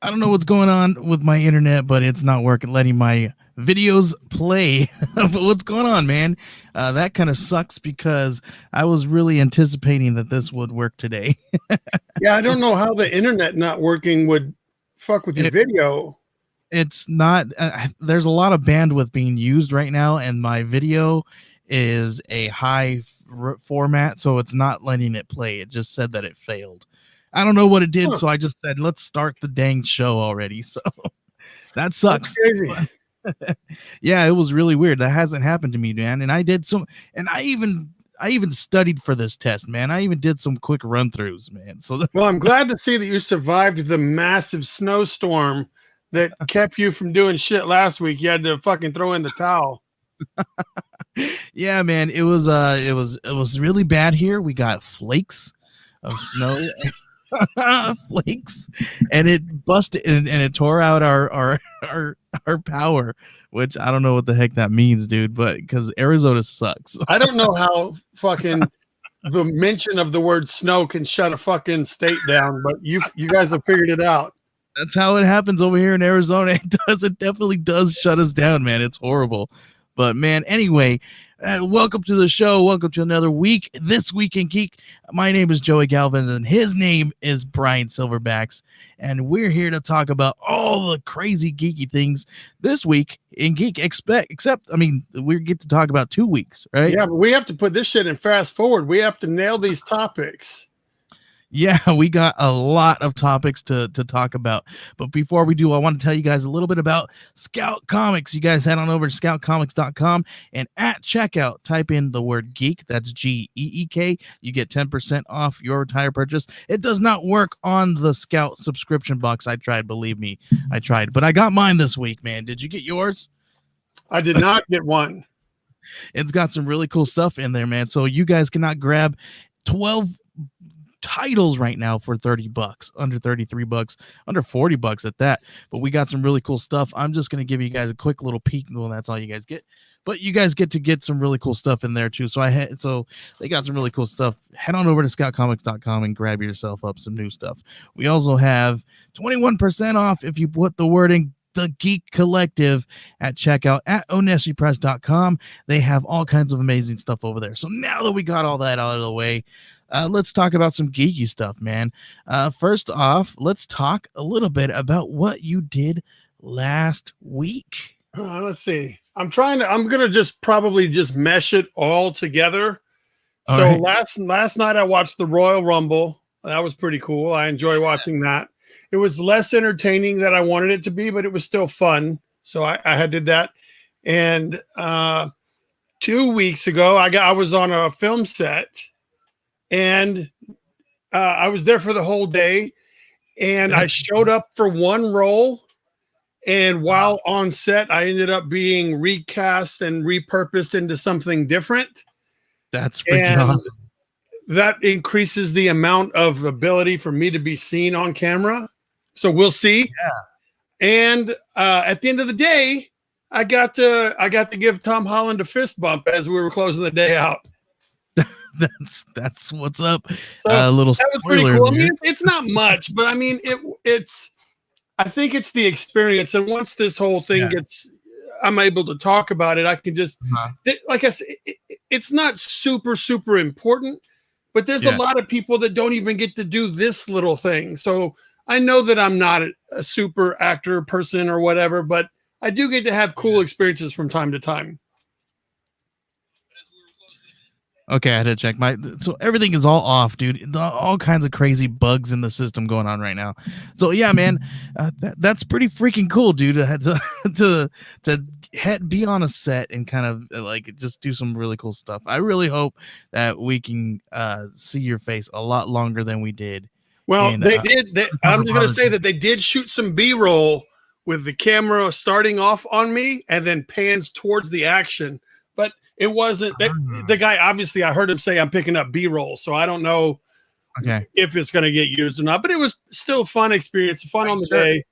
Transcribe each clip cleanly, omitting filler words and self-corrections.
I don't know what's going on with my internet, but it's not working, letting my videos play. But what's going on, man? That kind of sucks because I was really anticipating that this would work today. Yeah, I don't know how the internet not working would fuck with your It, video. it's not, there's a lot of bandwidth being used right now, and my video is a high format, so it's not letting it play. It just said that it failed. I don't know what it did, Huh, so I just said, let's start the dang show already. So that that's sucks. crazy. Yeah, it was really weird. That hasn't happened to me, man. And I did some, and I even studied for this test, man. I even did some quick run throughs, man. So Well, I'm glad to see that you survived the massive snowstorm that kept you from doing shit last week. You had to fucking throw in the towel. yeah, man, it was really bad here. We got flakes of snow. Flakes, and it busted and it tore out our power, which I don't know what the heck that means, dude, but because Arizona sucks. I don't know how fucking the mention of the word snow can shut a fucking state down, but you guys have figured it out. That's how it happens over here in Arizona. It definitely does shut us down, man. It's horrible. But man, anyway, welcome to the show. Welcome to another week. This week in Geek. My name is Joey Galvin, and his name is Brian Silverbacks, and we're here to talk about all the crazy geeky things this week in Geek. Except, I mean, we get to talk about 2 weeks, right? Yeah, but we have to put this shit in fast forward. We have to nail these topics. Yeah, we got a lot of topics to talk about. But before we do, I want to tell you guys a little bit about Scout Comics. You guys head on over to scoutcomics.com and at checkout, type in the word geek. That's GEEK. You get 10% off your entire purchase. It does not work on the Scout subscription box. I tried, believe me. I tried, but I got mine this week, man. Did you get yours? I did not get one. It's got some really cool stuff in there, man. So you guys cannot grab 12 titles right now for $30, under $33, under $40 at that. But we got some really cool stuff. I'm just going to give you guys a quick little peek, and that's all you guys get. But you guys get to get some really cool stuff in there too. So they got some really cool stuff. Head on over to scoutcomics.com and grab yourself up some new stuff. We also have 21% off if you put the word in the Geek Collective at checkout at oneshipress.com. They have all kinds of amazing stuff over there. So now that we got all that out of the way, let's talk about some geeky stuff, man. First off, let's talk a little bit about what you did last week. Let's see. I'm gonna just probably just mesh it all together. All So right. last night I watched the Royal Rumble. That was pretty cool. I enjoy watching that. It was less entertaining than I wanted it to be, but it was still fun. So I did that. And 2 weeks ago, I was on a film set, and I was there for the whole day. And I showed up for one role. And while on set, I ended up being recast and repurposed into something different. That's freaking And awesome. that increases the amount of ability for me to be seen on camera. So we'll see. Yeah. And at the end of the day, I got to give Tom Holland a fist bump as we were closing the day out. That's what's up. So A little that was pretty spoiler cool. I there. mean, it's not much, but I mean, it's. I think it's the experience, and once this whole thing gets, I'm able to talk about it. I can just, like I said, it's not super important, but there's a lot of people that don't even get to do this little thing. So I know that I'm not a super actor person or whatever, but I do get to have cool experiences from time to time. Okay, I had to check so everything is all off, dude. All kinds of crazy bugs in the system going on right now. So yeah, man, that's pretty freaking cool, dude. To be on a set and kind of like just do some really cool stuff. I really hope that we can see your face a lot longer than we did. Well, And, I'm just going to say that they did shoot some B-roll with the camera starting off on me and then pans towards the action. But it wasn't the guy. Obviously, I heard him say I'm picking up B-roll, so I don't know if it's going to get used or not. But it was still a fun experience, fun on the day.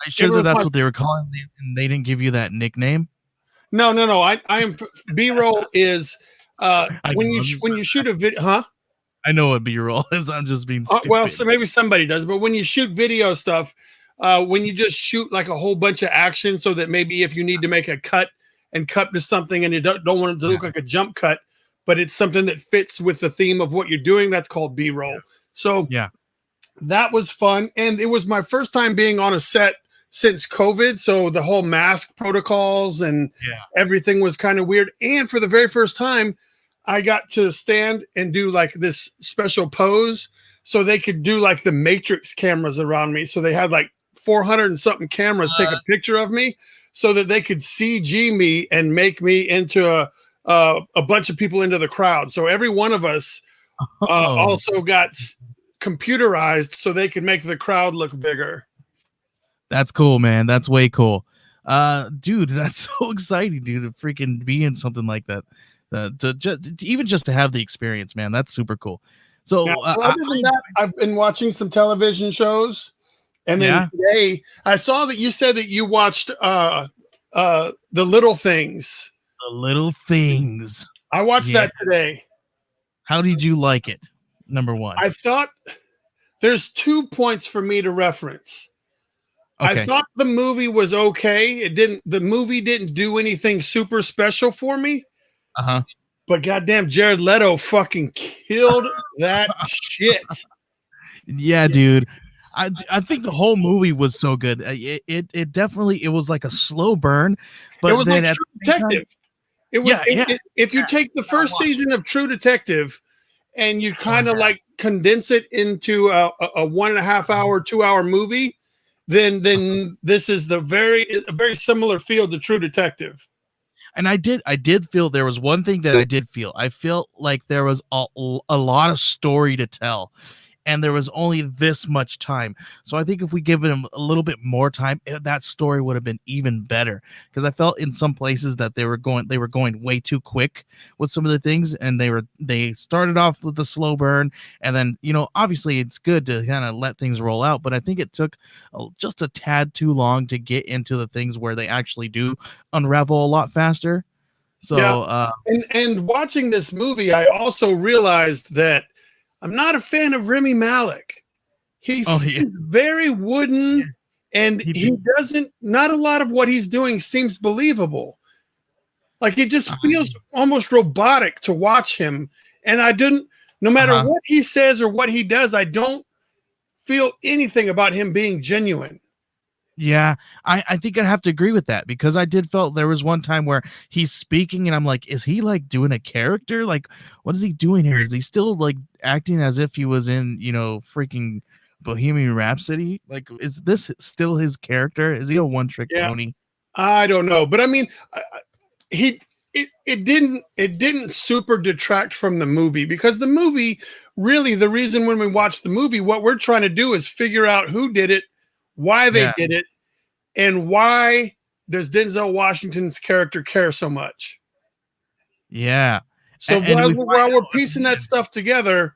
I'm sure that's what they were calling it, and they didn't give you that nickname. No. I am B-roll is when you shoot a video, huh? I know what B-roll is. I'm just being stupid. Well, so maybe somebody does, but when you shoot video stuff, when you just shoot like a whole bunch of action, so that maybe if you need to make a cut and cut to something and you don't want it to look like a jump cut, but it's something that fits with the theme of what you're doing, that's called B-roll. So Yeah. that was fun. And it was my first time being on a set since COVID. So the whole mask protocols and everything was kind of weird. And for the very first time, I got to stand and do like this special pose so they could do like the Matrix cameras around me. So they had like 400 and something cameras take a picture of me so that they could CG me and make me into a bunch of people into the crowd. So every one of us also got computerized so they could make the crowd look bigger. That's cool, man. That's way cool. Dude, that's so exciting, dude, to freaking be in something like that. Even just to have the experience, man. That's super cool. So now, other than that, I've been watching some television shows. And then today I saw that you said that you watched The Little Things. The Little Things. I watched that today. How did you like it? Number one. I thought there's 2 points for me to reference. Okay. I thought the movie was okay. The movie didn't do anything super special for me. But goddamn, Jared Leto fucking killed that shit. Yeah, dude. I think the whole movie was so good. It definitely, it was like a slow burn, but it was like True Detective. It was if you take the first season of True Detective and you kind of like condense it into a 1.5 hour, 2 hour movie, then this is a very similar feel to True Detective. And I did feel there was one thing that I did feel. I felt like there was a lot of story to tell, and there was only this much time. So I think if we give him a little bit more time, that story would have been even better. Because I felt in some places that they were going way too quick with some of the things, and they started off with the slow burn, and then obviously it's good to kind of let things roll out. But I think it took just a tad too long to get into the things where they actually do unravel a lot faster. So and watching this movie, I also realized that I'm not a fan of Remy Malek. He's very wooden, and he doesn't. Not a lot of what he's doing seems believable. Like it just feels almost robotic to watch him. And I didn't. No matter what he says or what he does, I don't feel anything about him being genuine. Yeah, I think I'd have to agree with that, because I did felt there was one time where he's speaking and I'm like, is he like doing a character? Like, what is he doing here? Is he still like acting as if he was in, freaking Bohemian Rhapsody? Like, is this still his character? Is he a one-trick pony? I don't know, but I mean, it didn't super detract from the movie, because the movie really, the reason when we watch the movie, what we're trying to do is figure out who did it, why they did it, and why does Denzel Washington's character care so much? Yeah. So while we're piecing that stuff together,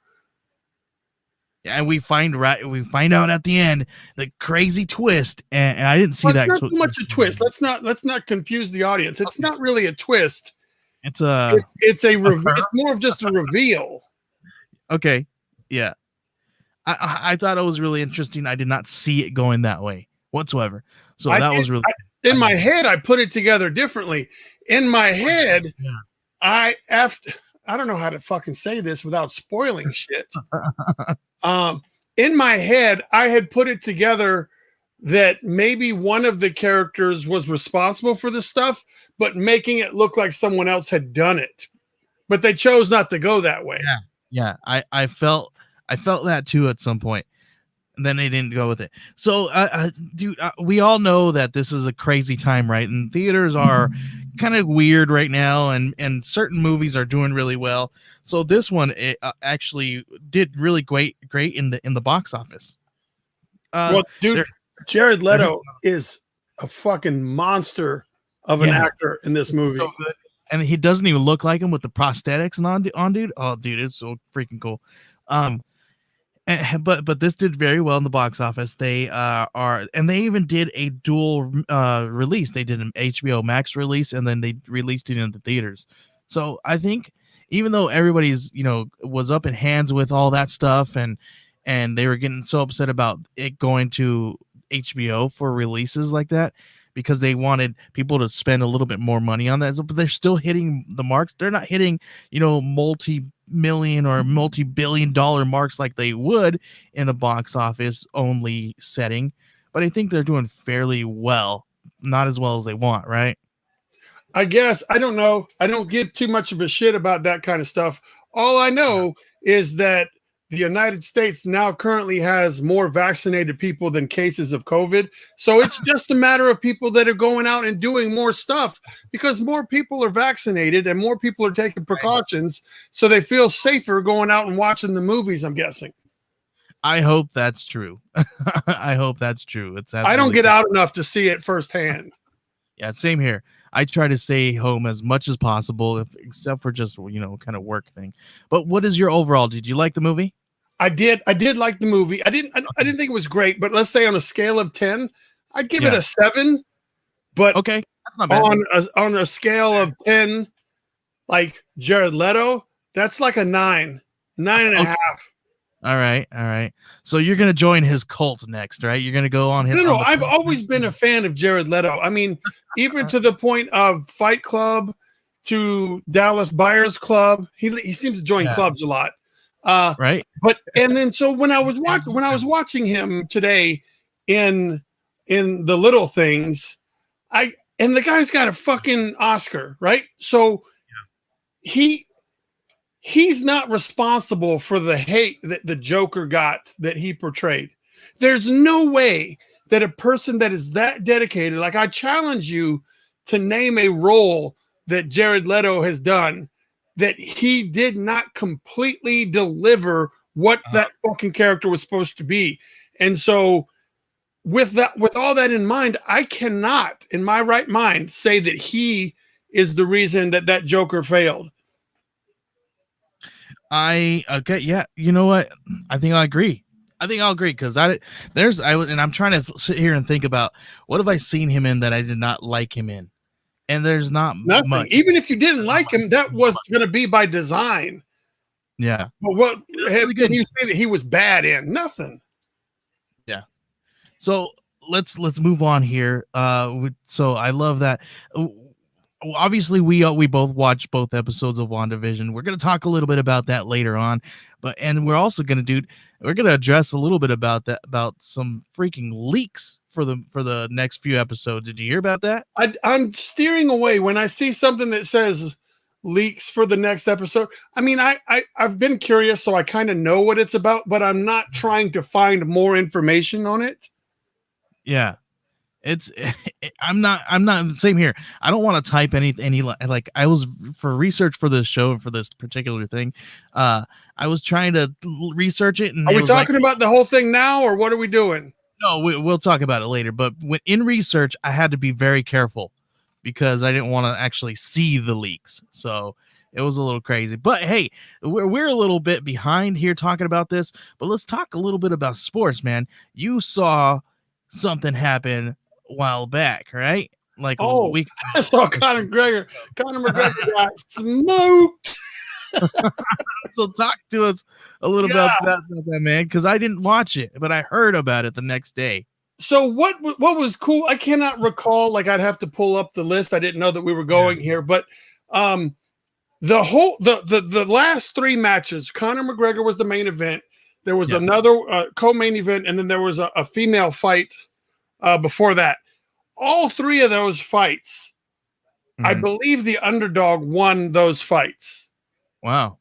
and we find out at the end the crazy twist, and I didn't see that. It's not too much a twist. Let's not confuse the audience. It's not really a twist. It's it's more of just a reveal. Okay. Yeah. I thought it was really interesting. I did not see it going that way whatsoever. So that was really in my head. I put it together differently. In my head, I don't know how to fucking say this without spoiling shit. In my head, I had put it together that maybe one of the characters was responsible for the stuff, but making it look like someone else had done it. But they chose not to go that way. Yeah. I felt that too at some point, and then they didn't go with it. So, dude, we all know that this is a crazy time, right? And theaters are kind of weird right now, and certain movies are doing really well. So this one actually did really great in the box office. Well, dude, Jared Leto is a fucking monster of an actor in this movie. So good. And he doesn't even look like him with the prosthetics on, dude. Oh, dude, it's so freaking cool. But this did very well in the box office. They and they even did a dual release. They did an HBO Max release, and then they released it in the theaters. So I think even though everybody's was up in hands with all that stuff, and they were getting so upset about it going to HBO for releases like that because they wanted people to spend a little bit more money on that. But they're still hitting the marks. They're not hitting, multi-million or multi-billion-dollar marks like they would in a box office only setting. But I think they're doing fairly well, not as well as they want, right? I guess I don't know. I don't give too much of a shit about that kind of stuff. All I know is that the United States now currently has more vaccinated people than cases of COVID. So it's just a matter of people that are going out and doing more stuff because more people are vaccinated and more people are taking precautions. So they feel safer going out and watching the movies, I'm guessing. I hope that's true. I hope that's true. It's I don't absolutely get out enough to see it firsthand. Yeah, same here. I try to stay home as much as possible, except for just kind of work thing. But what is your overall? Did you like the movie? I did like the movie. I didn't think it was great, but let's say on a scale of 10, I'd give it a 7. But okay, that's not bad. On a scale of 10, like Jared Leto, that's like a 9 and a half. All right. So you're gonna join his cult next, right? You're gonna go on his. No. I've always been a fan of Jared Leto. I mean, even to the point of Fight Club to Dallas Buyers Club, he seems to join clubs a lot. Right. But and then so when I was watching him today in The Little Things, and the guy's got a fucking Oscar, right? So he's not responsible for the hate that the Joker got that he portrayed. There's no way that a person that is that dedicated, like I challenge you to name a role that Jared Leto has done that he did not completely deliver what that fucking character was supposed to be. And so with all that in mind, I cannot in my right mind say that he is the reason that Joker failed. Yeah. You know what? I think I'll agree because I'm trying to sit here and think about what have I seen him in that I did not like him in, and there's not nothing. Much. Even if you didn't like him, that was going to be by design. Yeah. But what can you say that he was bad in? Nothing. Yeah. So let's move on here. So I love that. Obviously we both watched both episodes of WandaVision. We're going to talk a little bit about that later on, and we're also going to address a little bit about some freaking leaks for the next few episodes. Did you hear about that? I'm steering away when I see something that says leaks for the next episode. I mean, I've been curious, so I kind of know what it's about, but I'm not trying to find more information on it. Yeah. I'm not same here. I don't want to type any like I was for research for this show for this particular thing. I was trying to research it. And are we talking about the whole thing now, or what are we doing? No, we'll talk about it later. But in research, I had to be very careful because I didn't want to actually see the leaks. So it was a little crazy. But hey, we're a little bit behind here talking about this. But let's talk a little bit about sports, man. You saw something happen a while back, right? Like a week. I saw Conor McGregor. Conor McGregor got smoked. So talk to us a little about that, man, because I didn't watch it, but I heard about it the next day. So what was cool? I cannot recall. Like I'd have to pull up the list. I didn't know that we were going here, but the last 3 matches, Conor McGregor was the main event. There was another co-main event, and then there was a female fight before that. All 3 of those fights, I believe the underdog won those fights. Wow.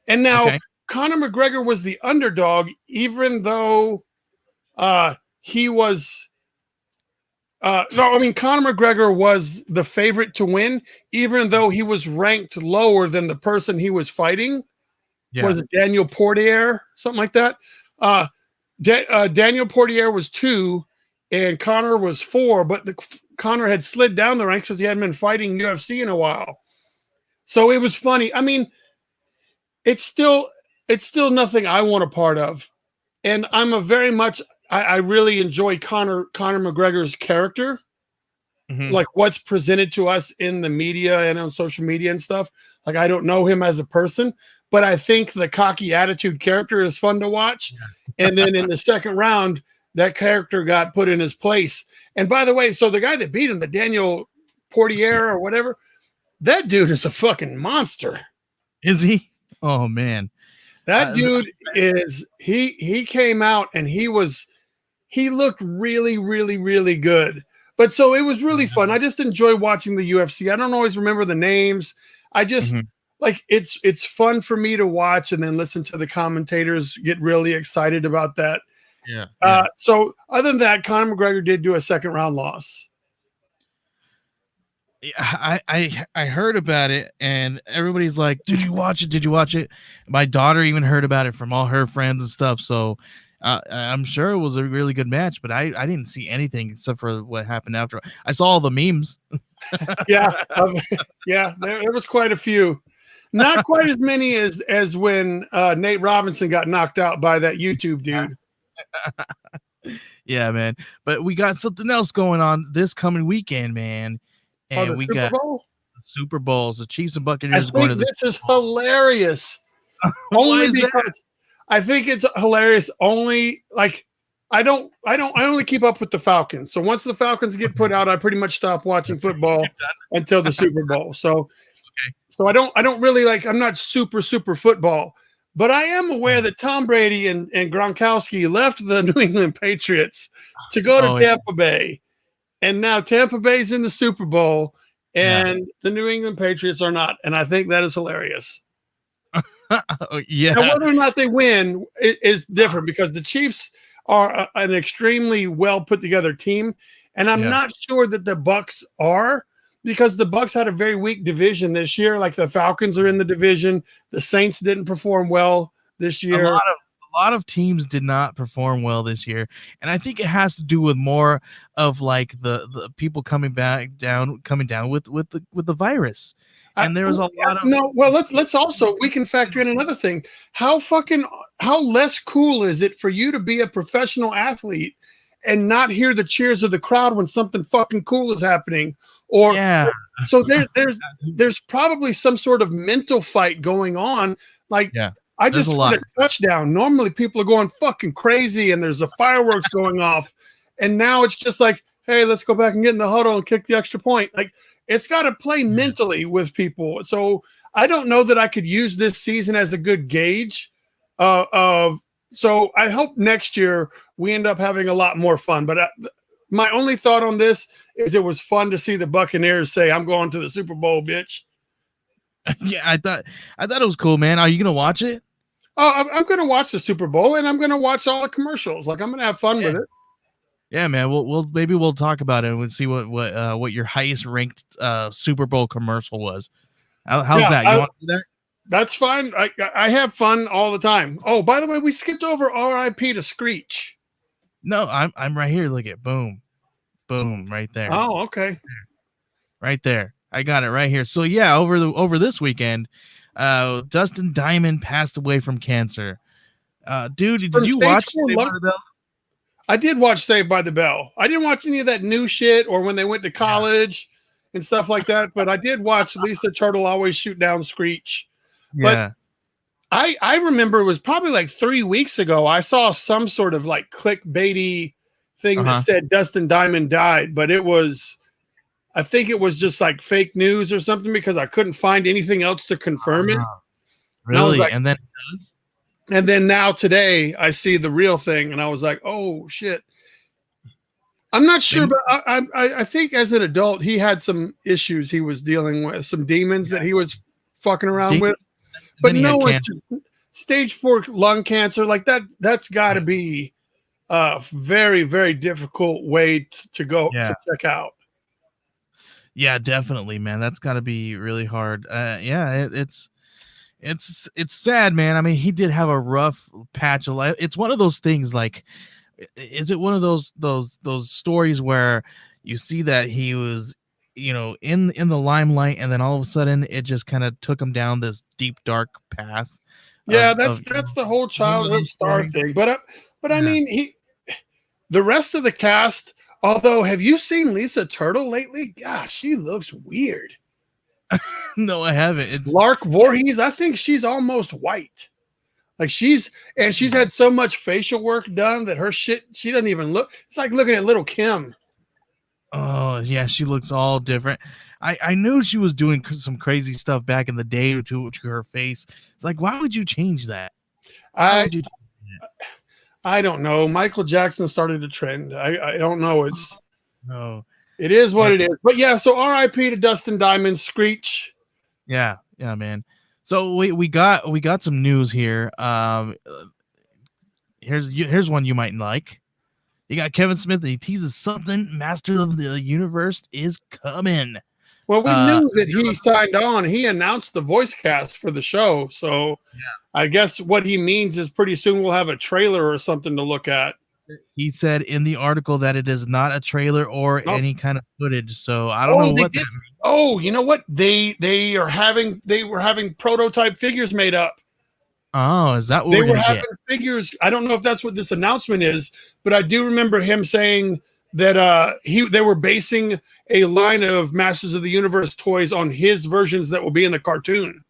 And now Conor McGregor was the underdog, even though he was Conor McGregor was the favorite to win, even though he was ranked lower than the person he was fighting. Was it Daniel Portier, something like that? Daniel Portier was 2 and Conor was 4, but Conor had slid down the ranks because he hadn't been fighting UFC in a while. So it was funny. I mean, it's still nothing I want a part of. And I'm I really enjoy Conor McGregor's character. Like what's presented to us in the media and on social media and stuff. Like I don't know him as a person, but I think the cocky attitude character is fun to watch. And then in the second round, that character got put in his place. And by the way, so the guy that beat him, the Daniel Portier or whatever, that dude is a fucking monster. Is he? Oh man, That dude is he came out and he looked really, really, really good. But so it was really fun. I just enjoy watching the UFC. I don't always remember the names. I just like it's fun for me to watch and then listen to the commentators get really excited about that. Yeah. So other than that, Conor McGregor did do a second round loss. I heard about it, and everybody's like, "Did you watch it? Did you watch it?" My daughter even heard about it from all her friends and stuff. So I'm sure it was a really good match, but I didn't see anything except for what happened after. I saw all the memes. Yeah, there was quite a few. Not quite as many as when Nate Robinson got knocked out by that YouTube dude. Yeah, man. But we got something else going on this coming weekend, man. And we got Super Bowls. The Chiefs and Buccaneers are going to the this is hilarious. Only because I think it's hilarious. Only like I only keep up with the Falcons. So once the Falcons get put out, I pretty much stop watching football until the Super Bowl. So I don't really like. I'm not super football, but I am aware that Tom Brady and Gronkowski left the New England Patriots to go to Tampa Bay. And now Tampa Bay's in the Super Bowl, and the New England Patriots are not. And I think that is hilarious. Yeah. Now, whether or not they win is different because the Chiefs are an extremely well put together team, and I'm not sure that the Bucs are because the Bucs had a very weak division this year. Like the Falcons are in the division, the Saints didn't perform well this year. A lot of teams did not perform well this year, and I think it has to do with more of like the people coming down with the virus. And there was a lot of well, let's also we can factor in another thing. How less cool is it for you to be a professional athlete and not hear the cheers of the crowd when something fucking cool is happening? Or so there's probably some sort of mental fight going on. Like I just got a touchdown. Normally people are going fucking crazy and there's a fireworks going off. And now it's just like, hey, let's go back and get in the huddle and kick the extra point. Like it's got to play mentally with people. So I don't know that I could use this season as a good gauge of. So I hope next year we end up having a lot more fun. But my only thought on this is it was fun to see the Buccaneers say, I'm going to the Super Bowl, bitch. Yeah, I thought it was cool, man. Are you going to watch it? Oh, I'm going to watch the Super Bowl and I'm going to watch all the commercials. Like I'm going to have fun with it. Yeah, man. We'll talk about it and we'll see what your highest ranked Super Bowl commercial was. How's that? You want to do that? That's fine. I have fun all the time. Oh, by the way, we skipped over R.I.P. to Screech. No, I'm right here. Look at boom, right there. Oh, okay. Right there. I got it right here. So yeah, over this weekend, Dustin Diamond passed away from cancer. Dude, did you watch Saved by the Bell? I did watch Saved by the Bell. I didn't watch any of that new shit or when they went to college and stuff like that, but I did watch Lisa Turtle always shoot down Screech. Yeah. But I remember it was probably like 3 weeks ago. I saw some sort of like clickbaity thing that said Dustin Diamond died, but I think it was just like fake news or something because I couldn't find anything else to confirm it. Really? Like, and then it does? And then now today I see the real thing and I was like, oh shit. I'm not sure, but I think as an adult, he had some issues he was dealing with, some demons that he was fucking around with. But no one, stage 4 lung cancer, like that's got to be a very, very difficult way to go to check out. Yeah, definitely, man. That's got to be really hard. It's sad, man. I mean, he did have a rough patch of life. It's one of those things like, is it one of those stories where you see that he was, in the limelight and then all of a sudden it just kind of took him down this deep, dark path? Yeah, that's the whole childhood star thing. But I mean, the rest of the cast, although, have you seen Lisa Turtle lately? Gosh, she looks weird. No, I haven't. It's Lark Voorhees. I think she's almost white. Like she's had so much facial work done that her shit, she doesn't even look. It's like looking at little Kim. Oh yeah, she looks all different. I knew she was doing some crazy stuff back in the day to her face. It's like, why would you change that? Why I would you? I don't know. Michael Jackson started a trend. I don't know. No. It is what it is. But yeah, so R.I.P. to Dustin Diamond, Screech. Yeah, man. So we got some news here. Here's one you might like. You got Kevin Smith. He teases something. Master of the Universe is coming. Well, we knew that he signed on. He announced the voice cast for the show. So yeah. I guess what he means is pretty soon we'll have a trailer or something to look at. He said in the article that it is not a trailer or any kind of footage. So I don't know what that means. Oh, you know what? They were having prototype figures made up. Oh, is that what they we're were having get? Figures? I don't know if that's what this announcement is, but I do remember him saying that they were basing a line of Masters of the Universe toys on his versions that will be in the cartoon.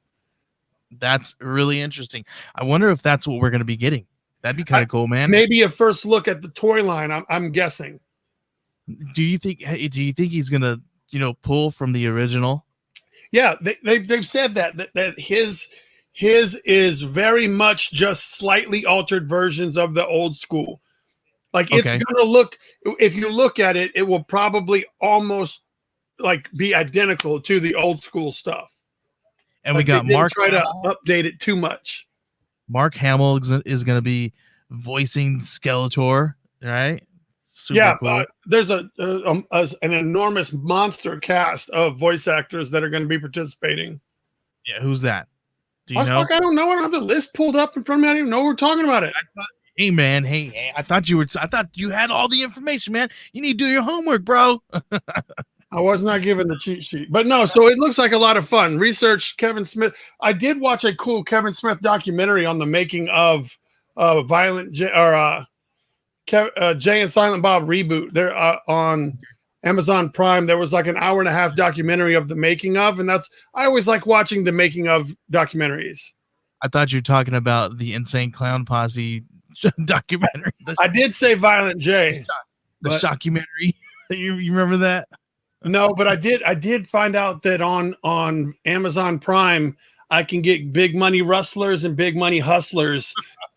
That's really interesting. I wonder if that's what we're going to be getting. That'd be kind of cool, man. Maybe a first look at the toy line. I'm guessing. Do you think he's going to, pull from the original? Yeah, they've said that his is very much just slightly altered versions of the old school. Like it's gonna look, if you look at it, it will probably almost like be identical to the old school stuff. And we got Mark. Try to update it too much. Mark Hamill is going to be voicing Skeletor, right? Super cool. There's an enormous monster cast of voice actors that are going to be participating. Yeah, who's that? Do you know? I don't know. I don't have the list pulled up in front of me. I don't even know we're talking about it. Hey man, hey, I thought you had all the information, man. You need to do your homework, bro. I was not given the cheat sheet, but no. So it looks like a lot of fun. Research Kevin Smith. I did watch a cool Kevin Smith documentary on the making of Violent J and Silent Bob reboot. They're on Amazon Prime. There was like an hour-and-a-half documentary of the making of, and I always like watching the making of documentaries. I thought you were talking about the Insane Clown Posse documentary. I did say Violent J. The shockumentary. You remember that? No, but I did find out that on Amazon Prime I can get Big Money Rustlers and Big Money Hustlers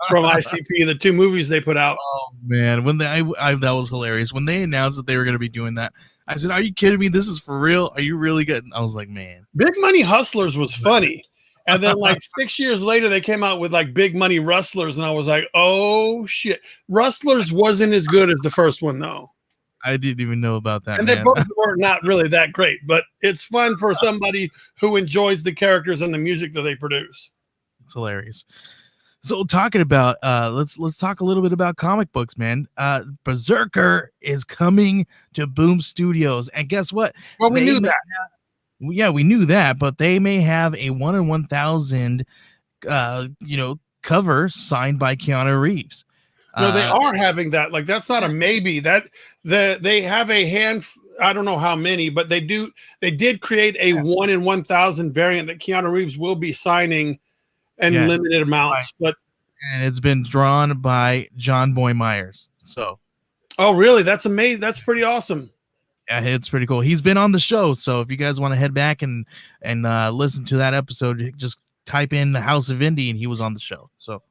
from ICP, the two movies they put out. Oh man, when that was hilarious. When they announced that they were going to be doing that, I said, "Are you kidding me? This is for real? Are you really getting?" I was like, "Man, Big Money Hustlers was funny." And then like 6 years later, they came out with like Big Money Rustlers, and I was like, "Oh shit!" Rustlers wasn't as good as the first one, though. I didn't even know about that. And they both were not really that great, but it's fun for somebody who enjoys the characters and the music that they produce. It's hilarious. So talking about let's talk a little bit about comic books, man. Berserker is coming to Boom Studios, and guess what? Well, we knew that. We knew that, but they may have a 1 in 1,000 cover signed by Keanu Reeves. No, they are having that. Like that's not a maybe. They have a hand. I don't know how many, but they did create a 1 in 1,000 variant that Keanu Reeves will be signing in limited amounts. And it's been drawn by John Boy Myers. So, oh really? That's amazing. That's pretty awesome. Yeah, it's pretty cool. He's been on the show, so if you guys want to head back and listen to that episode, just type in the House of Indie, and he was on the show. So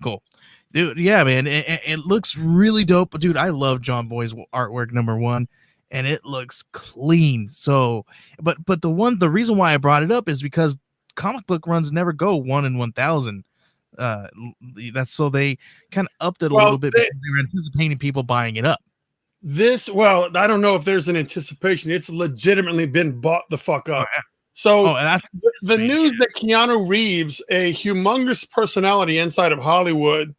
cool. Dude, yeah, man, it looks really dope. But dude, I love John Boy's artwork, #1, and it looks clean. So, but the reason why I brought it up is because comic book runs never go 1 in 1,000. That's so they kind of upped it a little bit because they were anticipating people buying it up. I don't know if there's an anticipation. It's legitimately been bought the fuck up. Oh, yeah. So the news that Keanu Reeves, a humongous personality inside of Hollywood,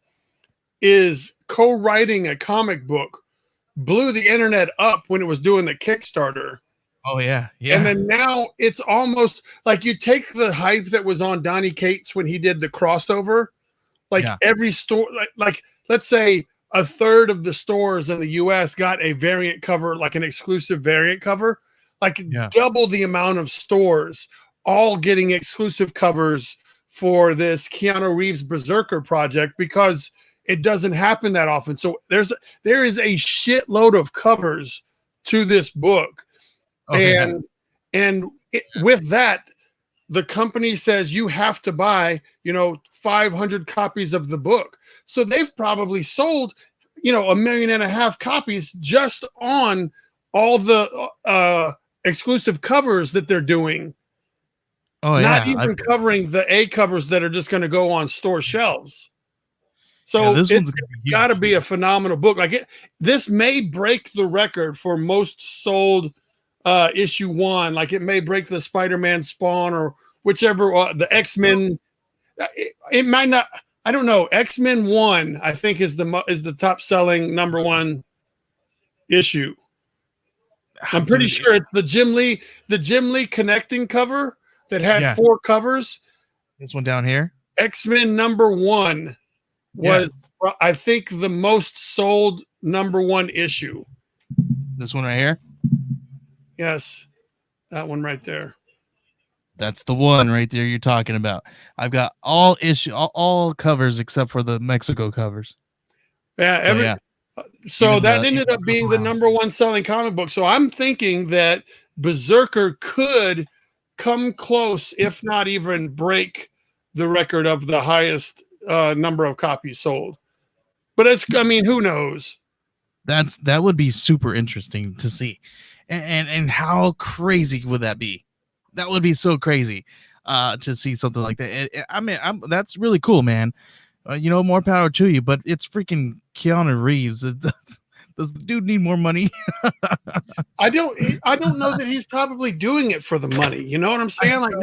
is co-writing a comic book, blew the internet up when it was doing the Kickstarter. Oh yeah. And then now it's almost like you take the hype that was on Donny Cates when he did the crossover, every store, like let's say a third of the stores in the US got a variant cover, like an exclusive variant cover, double the amount of stores all getting exclusive covers for this Keanu Reeves Berserker project because it doesn't happen that often. So there is a shitload of covers to this book. Okay. With that, the company says you have to buy, 500 copies of the book. So they've probably sold, 1.5 million copies just on all the exclusive covers that they're doing. Oh Not yeah. even covering the A covers that are just going to go on store shelves. So this it's one's gonna be got to huge. be a phenomenal book. This may break the record for most sold issue 1. Like it may break the Spider-Man Spawn or whichever the X-Men. It might not. I don't know. X-Men 1, I think, is the top selling number 1 issue. I'm pretty sure it's the Jim Lee connecting cover that had 4 covers. This one down here, X-Men number 1 was, I think, the most sold number 1 issue. This one right here. Yes, that one right there. That's the one right there you're talking about. I've got all covers except for the Mexico covers. Yeah, so that ended up being the number 1 selling comic book. So I'm thinking that Berserker could come close, if not even break the record of the highest number of copies sold. But who knows? That would be super interesting to see. And how crazy would that be? That would be so crazy to see something like that. That's really cool, man. More power to you, but it's freaking Keanu Reeves. Does the dude need more money? I don't know that he's probably doing it for the money. You know what I'm saying? Like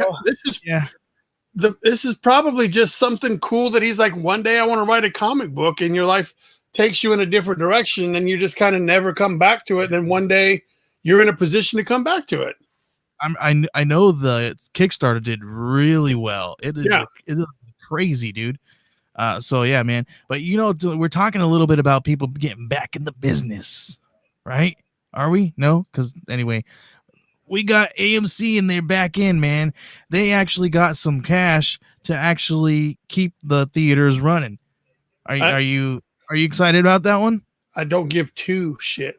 this is probably just something cool that he's like, one day I want to write a comic book, and your life takes you in a different direction, and you just kind of never come back to it. And then one day you're in a position to come back to it. I know the Kickstarter did really well. It is crazy, dude. So yeah, man. But we're talking a little bit about people getting back in the business, right? Are we? No, because anyway, we got AMC and they're back in, man. They actually got some cash to actually keep the theaters running. Are you excited about that one? I don't give 2 shits.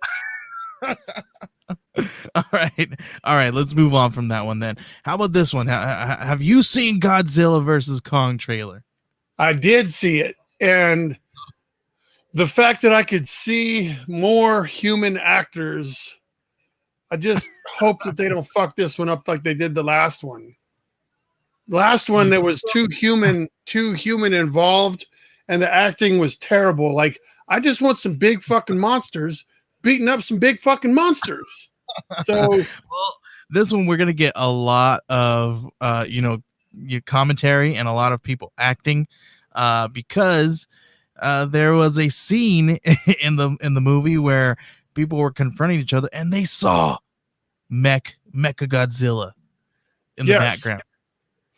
All right. Let's move on from that one then. How about this one? Have you seen Godzilla vs Kong trailer? I did see it, and the fact that I could see more human actors, I just hope that they don't fuck this one up like they did the last one. Last one, there was too human involved, and the acting was terrible. Like, I just want some big fucking monsters beating up some big fucking monsters. So, well, this one we're gonna get a lot of commentary and a lot of people acting, because there was a scene in the movie where people were confronting each other and they saw Mecha Godzilla in the background.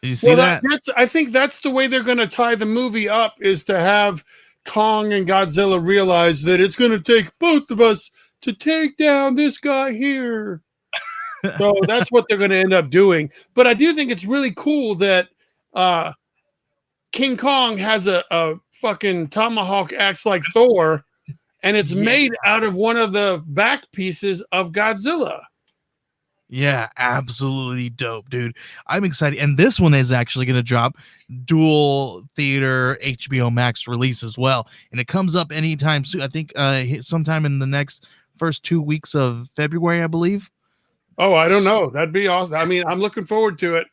Did you see that? I think that's the way they're going to tie the movie up, is to have Kong and Godzilla realize that it's going to take both of us to take down this guy here. So that's what they're going to end up doing. But I do think it's really cool that King Kong has a fucking tomahawk axe like Thor, and it's made out of one of the back pieces of Godzilla. Yeah, absolutely dope, dude. I'm excited. And this one is actually going to drop dual theater HBO Max release as well. And it comes up anytime soon. I think sometime in the next first 2 weeks of February, I believe. Oh, I don't know. That'd be awesome. I mean, I'm looking forward to it.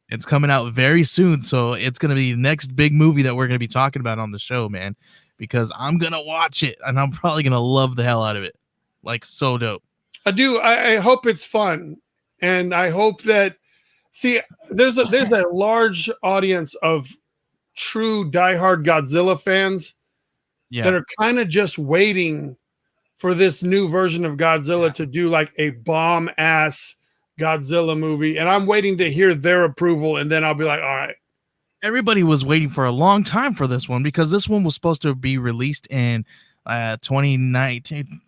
It's coming out very soon. So it's going to be the next big movie that we're going to be talking about on the show, man, because I'm going to watch it and I'm probably going to love the hell out of it. Like, so dope. I do. I hope it's fun, and I hope that there's a large audience of true diehard Godzilla fans that are kind of just waiting for this new version of Godzilla to do like a bomb ass Godzilla movie, and I'm waiting to hear their approval, and then I'll be like, all right. Everybody was waiting for a long time for this one because this one was supposed to be released in 2019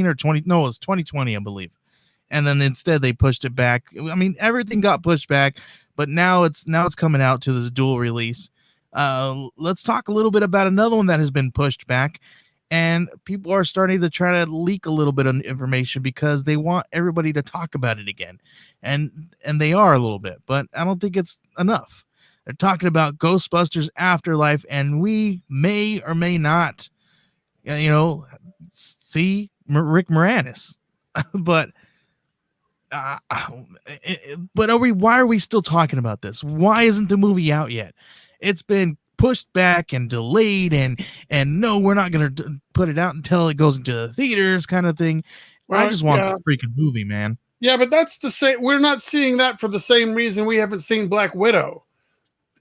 or 2020, I believe. And then instead they pushed it back. I mean, everything got pushed back, but now it's coming out to this dual release. Let's talk a little bit about another one that has been pushed back, and people are starting to try to leak a little bit of information because they want everybody to talk about it again, and they are a little bit, but I don't think it's enough. They're talking about Ghostbusters Afterlife, and we may or may not, see Rick Moranis, but. Why are we still talking about this? Why isn't the movie out yet? It's been pushed back and delayed, and no, we're not going to put it out until it goes into the theaters, kind of thing. Well, I just want the freaking movie, man. Yeah, but that's the same. We're not seeing that for the same reason we haven't seen Black Widow.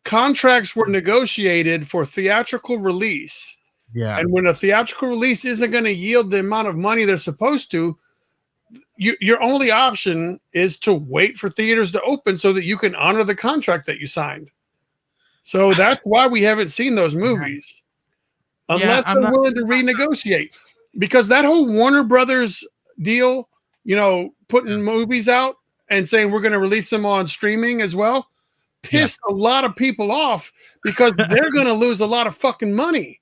Contracts were negotiated for theatrical release. Yeah. And when a theatrical release isn't going to yield the amount of money they're supposed to, your only option is to wait for theaters to open so that you can honor the contract that you signed. So that's why we haven't seen those movies, unless they're willing to renegotiate. Because that whole Warner Brothers deal, putting movies out and saying we're going to release them on streaming as well, pissed a lot of people off because they're going to lose a lot of fucking money.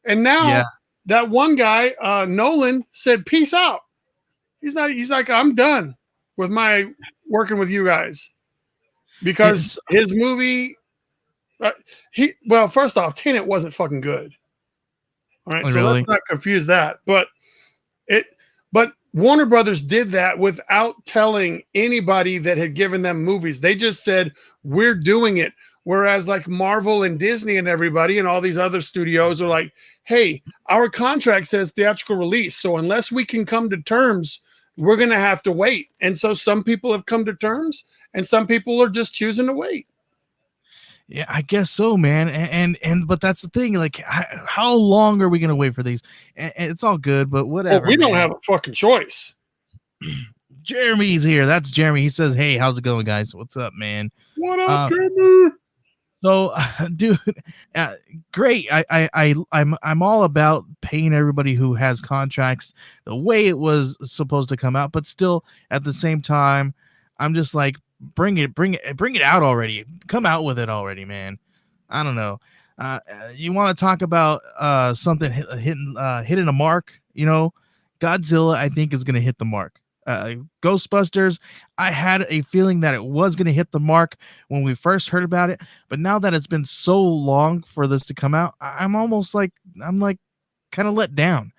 And now that one guy, Nolan, said, peace out. He's like, I'm done with my working with you guys because his movie, first off, Tenet wasn't fucking good. All right. So let's not confuse that, but Warner Brothers did that without telling anybody that had given them movies. They just said, we're doing it. Whereas like Marvel and Disney and everybody and all these other studios are like, hey, our contract says theatrical release. So unless we can come to terms, we're going to have to wait. And so some people have come to terms and some people are just choosing to wait. Yeah, I guess so, man. But that's the thing. Like, how long are we going to wait for these? And it's all good, but whatever. Well, we don't have a fucking choice. Jeremy's here. That's Jeremy. He says, hey, how's it going, guys? What's up, man? What up, Jeremy? So, dude, great. I'm all about paying everybody who has contracts the way it was supposed to come out, but still, at the same time, I'm just like, bring it out already. Come out with it already, man. I don't know. You want to talk about something hitting a mark? Godzilla, I think, is going to hit the mark. Ghostbusters, I had a feeling that it was going to hit the mark when we first heard about it, but now that it's been so long for this to come out, I'm kind of let down.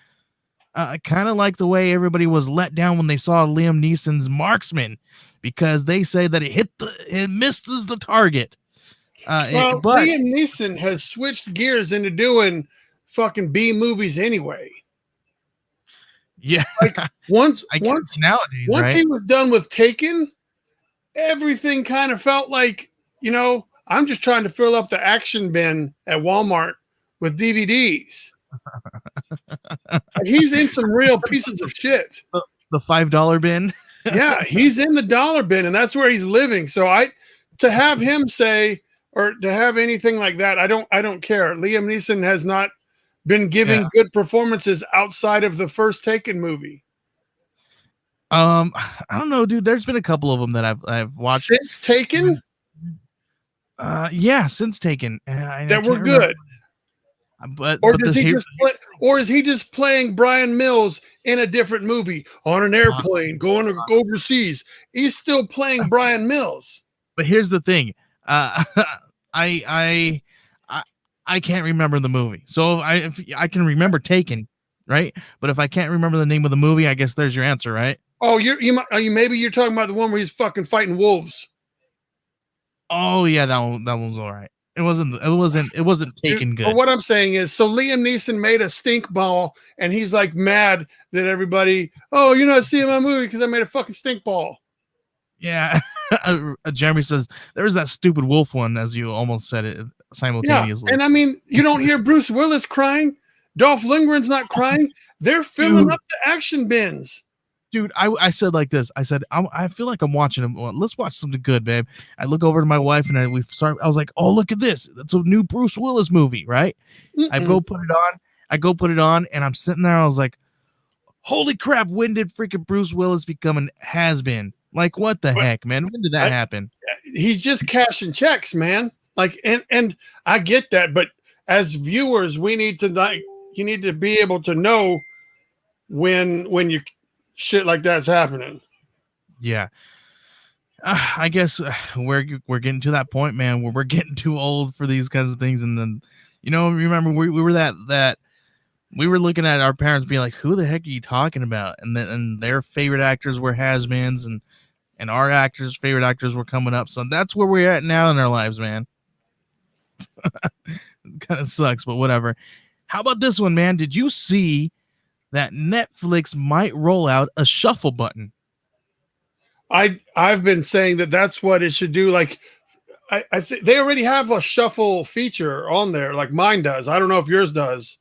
Kind of like the way everybody was let down when they saw Liam Neeson's Marksman, because they say that it misses the target. But Liam Neeson has switched gears into doing fucking B movies anyway. Yeah, like once nowadays, he was done with Taken, everything kind of felt like, I'm just trying to fill up the action bin at Walmart with DVDs. He's in some real pieces of shit. The $5 bin. Yeah, he's in the dollar bin, and that's where he's living. So to have him say or to have anything like that, I don't care. Liam Neeson has not been giving good performances outside of the first Taken movie. I don't know, dude. There's been a couple of them that I've watched since Taken. Since Taken, that were good. Is he just playing Brian Mills in a different movie on an airplane going overseas? He's still playing Brian Mills. But here's the thing, I can't remember the movie. So if I can remember Taken, right? But if I can't remember the name of the movie, I guess there's your answer, right? Oh, maybe you're talking about the one where he's fucking fighting wolves. Oh yeah, that one's all right. It wasn't Taken good. But what I'm saying is, so Liam Neeson made a stink ball, and he's like mad that everybody, oh, you're not seeing my movie because I made a fucking stink ball. Yeah. Jeremy says there was that stupid wolf one, as you almost said it simultaneously. Yeah. And I mean, you don't hear Bruce Willis crying. Dolph Lundgren's not crying. They're filling up the action bins. Dude, I said like this. I said, I feel like I'm watching him. Let's watch something good, babe. I look over to my wife and I was like, oh, look at this. That's a new Bruce Willis movie, right? I go put it on and I'm sitting there. I was like, holy crap. When did freaking Bruce Willis become an has-been? Like, what the heck, man? When did that happen? he's just cashing checks, man. Like, and I get that, but as viewers, we need to like, you need to be able to know when you shit like that's happening. Yeah. I guess we're getting to that point, man, where we're getting too old for these kinds of things. And then, remember we were that we were looking at our parents being like, who the heck are you talking about? And then and their favorite actors were has-beens, and our favorite actors were coming up. So that's where we're at now in our lives, man. It kind of sucks, but whatever. How about this one, man? Did you see that Netflix might roll out a shuffle button? I've been saying that that's what it should do. Like, I think they already have a shuffle feature on there, like mine does. I don't know if yours does.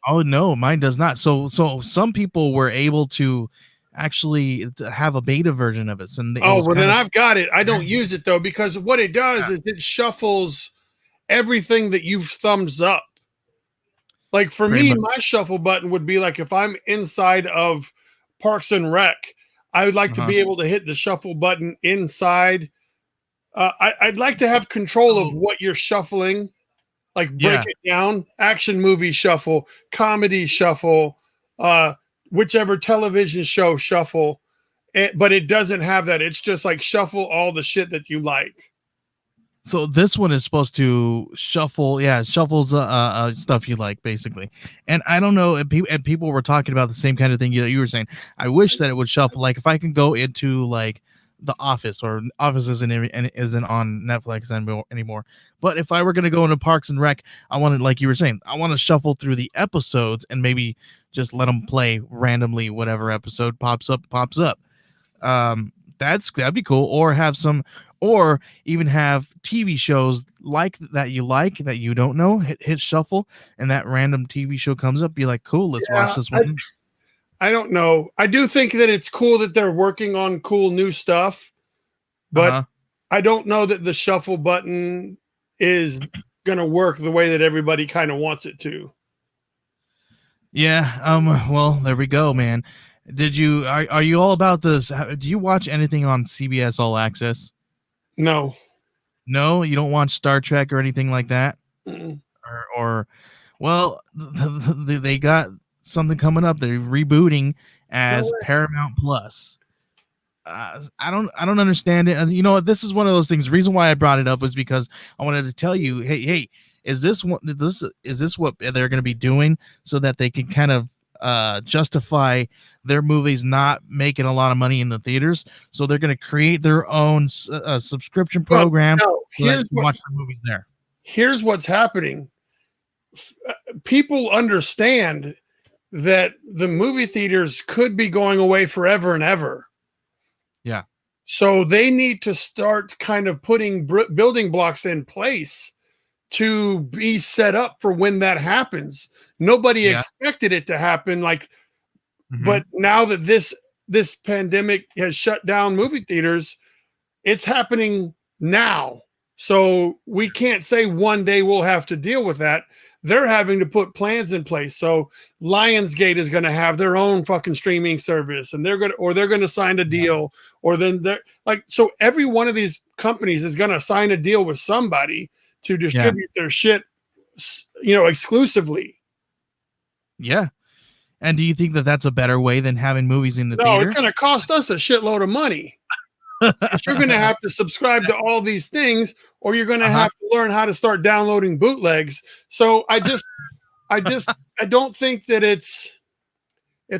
Oh no, mine does not. So some people were able to actually have a beta version of it, and it Oh, was well, then kind of I've got it. I don't use it though, because what it does yeah, is it shuffles everything that you've thumbs up. Like for pretty me, much. my shuffle button would be like if I'm inside of Parks and Rec, I would like to Uh-huh. be able to hit the shuffle button inside. I'd like to have control of Oh, what you're shuffling, like break yeah. it down. Action movie shuffle, comedy shuffle, uh, whichever television show shuffle. But it doesn't have that. It's just like shuffle all the shit that you like. So this one is supposed to shuffle, yeah, it shuffles stuff you like basically. And I don't know, and people were talking about the same kind of thing you were saying. I wish that it would shuffle. Like if I can go into like The Office, or Office isn't on Netflix anymore. But if I were gonna go into Parks and Rec, I wanted, like you were saying, I want to shuffle through the episodes and maybe just let them play randomly. Whatever episode pops up, pops up. That'd be cool. Or have some, or even have TV shows like that you don't know, hit shuffle, and that random TV show comes up, be like, cool, let's watch Yeah, this one. I don't know. I do think that it's cool that they're working on cool new stuff, but Uh-huh. I don't know that the shuffle button is going to work the way that everybody kind of wants it to. Yeah. Well, there we go, man. Are you all about this? Do you watch anything on CBS All Access? No. No, you don't watch Star Trek or anything like that? Mm-mm. Or well, they got something coming up. They're rebooting No as way. Paramount Plus. I don't understand it. And you know what? This is one of those things. The reason why I brought it up was because I wanted to tell you, hey, is this what they're going to be doing so that they can kind of justify their movies not making a lot of money in the theaters? So they're going to create their own subscription Well, program no. so that you can watch the movies there. Here's what's happening. People understand that the movie theaters could be going away forever and ever. Yeah. So they need to start kind of putting building blocks in place to be set up for when that happens. Nobody Yeah. expected it to happen, like, Mm-hmm. but now that this pandemic has shut down movie theaters, it's happening now. So we can't say one day we'll have to deal with that. They're having to put plans in place. So Lionsgate is going to have their own fucking streaming service, and they're going to sign a deal, or then they're like, so every one of these companies is going to sign a deal with somebody to Yeah. distribute their shit, exclusively. Yeah. And do you think that that's a better way than having movies in the No, it's theater? going to cost us a shitload of money. You're going to have to subscribe to all these things, or you're going to Uh-huh. have to learn how to start downloading bootlegs. So I don't think that it's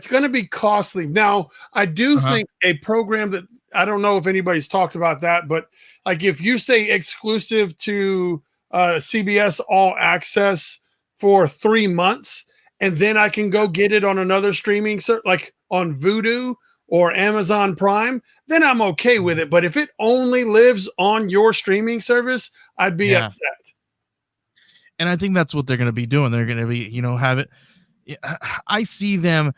going to be costly. Now, I do Uh-huh. think a program that, I don't know if anybody's talked about that, but like if you say exclusive to CBS All Access for 3 months, and then I can go get it on another streaming like on Vudu or Amazon Prime, then I'm okay with it. But if it only lives on your streaming service, I'd be Yeah. upset. And I think that's what they're going to be doing. They're going to be, have it. I see them,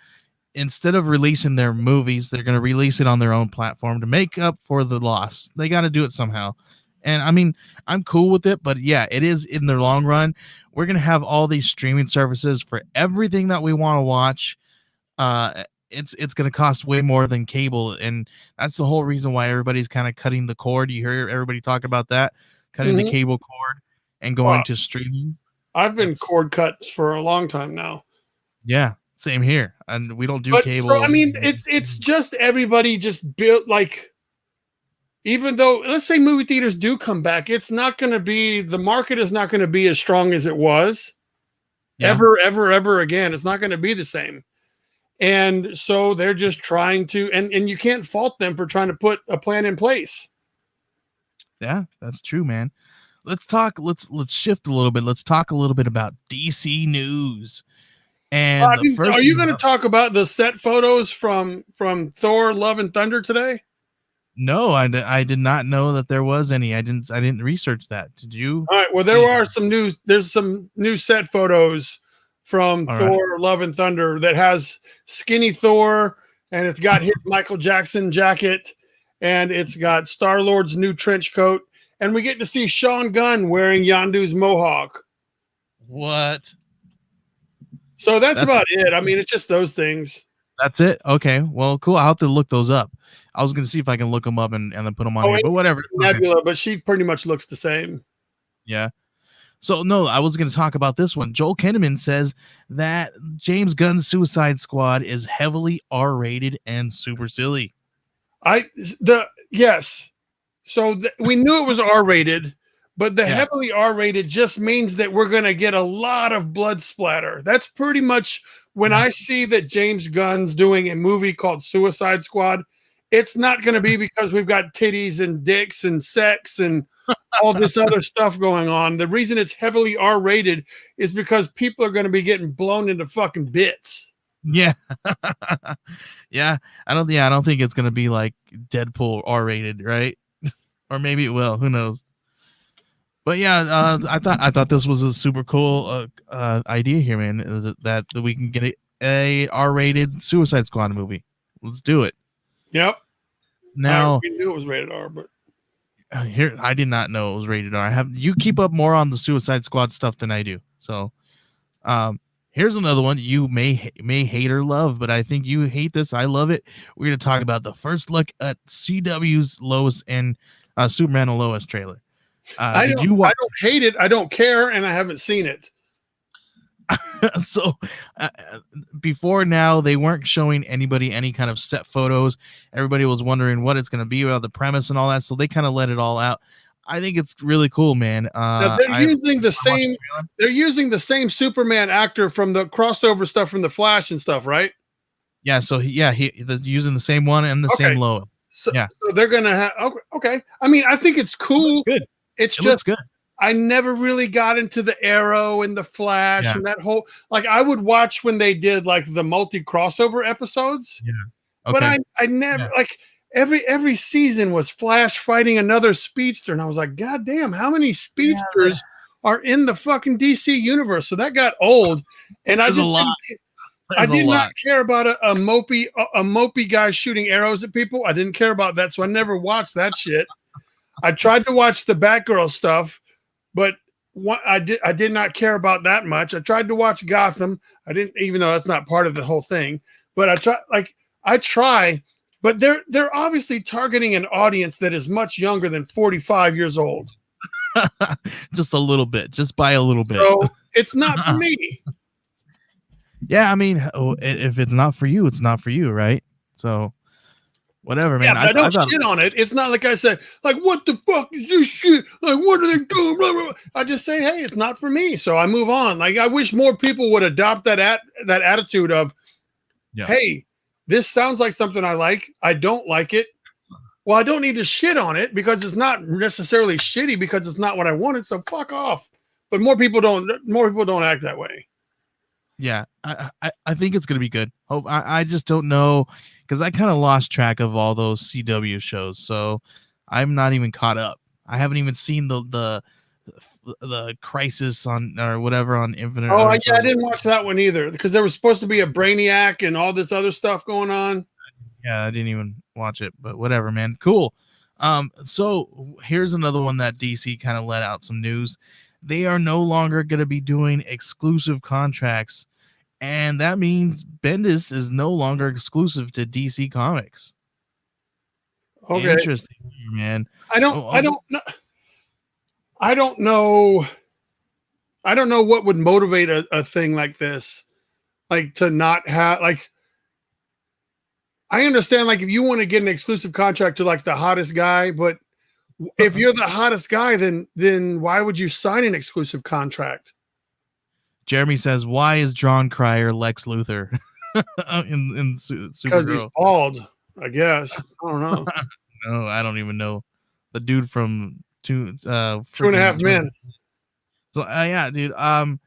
instead of releasing their movies, they're going to release it on their own platform to make up for the loss. They got to do it somehow. And I mean, I'm cool with it, but yeah, it is in the long run. We're going to have all these streaming services for everything that we want to watch. it's going to cost way more than cable, and that's the whole reason why everybody's kind of cutting the cord. You hear everybody talk about that, cutting the Mhm. cable cord and going Wow. to streaming. I've been That's cord cuts for a long time now. yeah, same here, and we don't do But so I cable. mean, it's just everybody just built like, even though let's say movie theaters do come back, it's not going to be, the market is not going to be as strong as it was Yeah, ever again. It's not going to be the same. And so they're just trying to, and you can't fault them for trying to put a plan in place. yeah, that's true, man. Let's talk. Let's shift a little bit. Let's talk a little bit about DC news. And I the mean, first are you thing, going to talk about the set photos from Thor: Love and Thunder today? no, I did not know that there was any. I didn't research that. Did you All right. Well, see? there's some new set photos from All right. Thor: Love and Thunder that has skinny Thor, and it's got his Michael Jackson jacket, and it's got Star Lord's new trench coat, and we get to see Sean Gunn wearing Yondu's mohawk. What? So that's That's about it. I mean, it's just those things. that's it. Okay. Well, cool. I'll have to look those up. I was gonna see if I can look them up and then put them on Oh, here, and but you can whatever. see Okay. Nebula, but she pretty much looks the same. Yeah. So no, I was gonna talk about this one. Joel Kinnaman says that James Gunn's Suicide Squad is heavily R-rated and super silly. Yes. So we knew it was R-rated, but the Yeah. heavily R-rated just means that we're going to get a lot of blood splatter. That's pretty much when I see that James Gunn's doing a movie called Suicide Squad, it's not going to be because we've got titties and dicks and sex and all this other stuff going on. The reason it's heavily R-rated is because people are going to be getting blown into fucking bits. Yeah. Yeah. I don't think it's gonna be like Deadpool R-rated, right? Or maybe it will. Who knows? But yeah, I thought this was a super cool idea here, man. Is that we can get a R-rated Suicide Squad movie. Let's do it. Yep. Now, We knew it was rated R, but here I did not know it was rated R. You keep up more on the Suicide Squad stuff than I do. So, here's another one you may hate or love, but I think you hate this. I love it. We're gonna talk about the first look at CW's Lois and Superman and Lois trailer. Did you watch? I don't hate it. I don't care, and I haven't seen it. So before now they weren't showing anybody any kind of set photos. Everybody was wondering what it's going to be about, the premise and all that, so they kind of let it all out. I think it's really cool, man. Now they're using the same Superman actor from the crossover stuff from the Flash and stuff, right? Yeah, so he's using the same one and the same Lois. So, yeah, so they're gonna have okay. I mean, I think it's cool. Good. It's It just looks good. I never really got into the Arrow and the Flash and that whole, like, I would watch when they did like the multi crossover episodes. Yeah. But I never like every season was Flash fighting another speedster, and I was like, God damn, how many speedsters are in the fucking DC universe? So that got old, and I did not care about a mopey guy shooting arrows at people. I didn't care about that, so I never watched that shit. I tried to watch the Batgirl stuff, but I did not care about that much. I tried to watch Gotham. I didn't, even though that's not part of the whole thing. But I try, but they're obviously targeting an audience that is much younger than 45 years old. Just a little bit, just by a little bit. So it's not for me. Yeah, I mean, if it's not for you, it's not for you, right? So whatever, man. Yeah, I don't shit on it. It's not like I said, like, what the fuck is this shit? Like, what are they doing? Blah, blah, blah. I just say, hey, it's not for me. So I move on. Like, I wish more people would adopt that attitude of, hey, this sounds like something I like. I don't like it. Well, I don't need to shit on it because it's not necessarily shitty because it's not what I wanted. So fuck off. But more people don't act that way. Yeah, I think it's gonna be good. I just don't know, because I kind of lost track of all those CW shows, so I'm not even caught up. I haven't even seen the Crisis on or whatever on Infinite. Oh yeah, I didn't watch that one either because there was supposed to be a Brainiac and all this other stuff going on. Yeah, I didn't even watch it, but whatever, man. Cool. So here's another one that DC kind of let out some news. They are no longer going to be doing exclusive contracts and that means Bendis is no longer exclusive to DC Comics. Okay. Interesting, man. I don't know. I don't know. I don't know what would motivate a thing like this, like to not have like. I understand, like if you want to get an exclusive contract to like the hottest guy, but if you're the hottest guy, then why would you sign an exclusive contract? Jeremy says, "Why is John Cryer Lex Luthor in Because he's Supergirl?" bald, I guess. I don't know. No, I don't even know. The dude from Two and a Half Men. So yeah, dude. How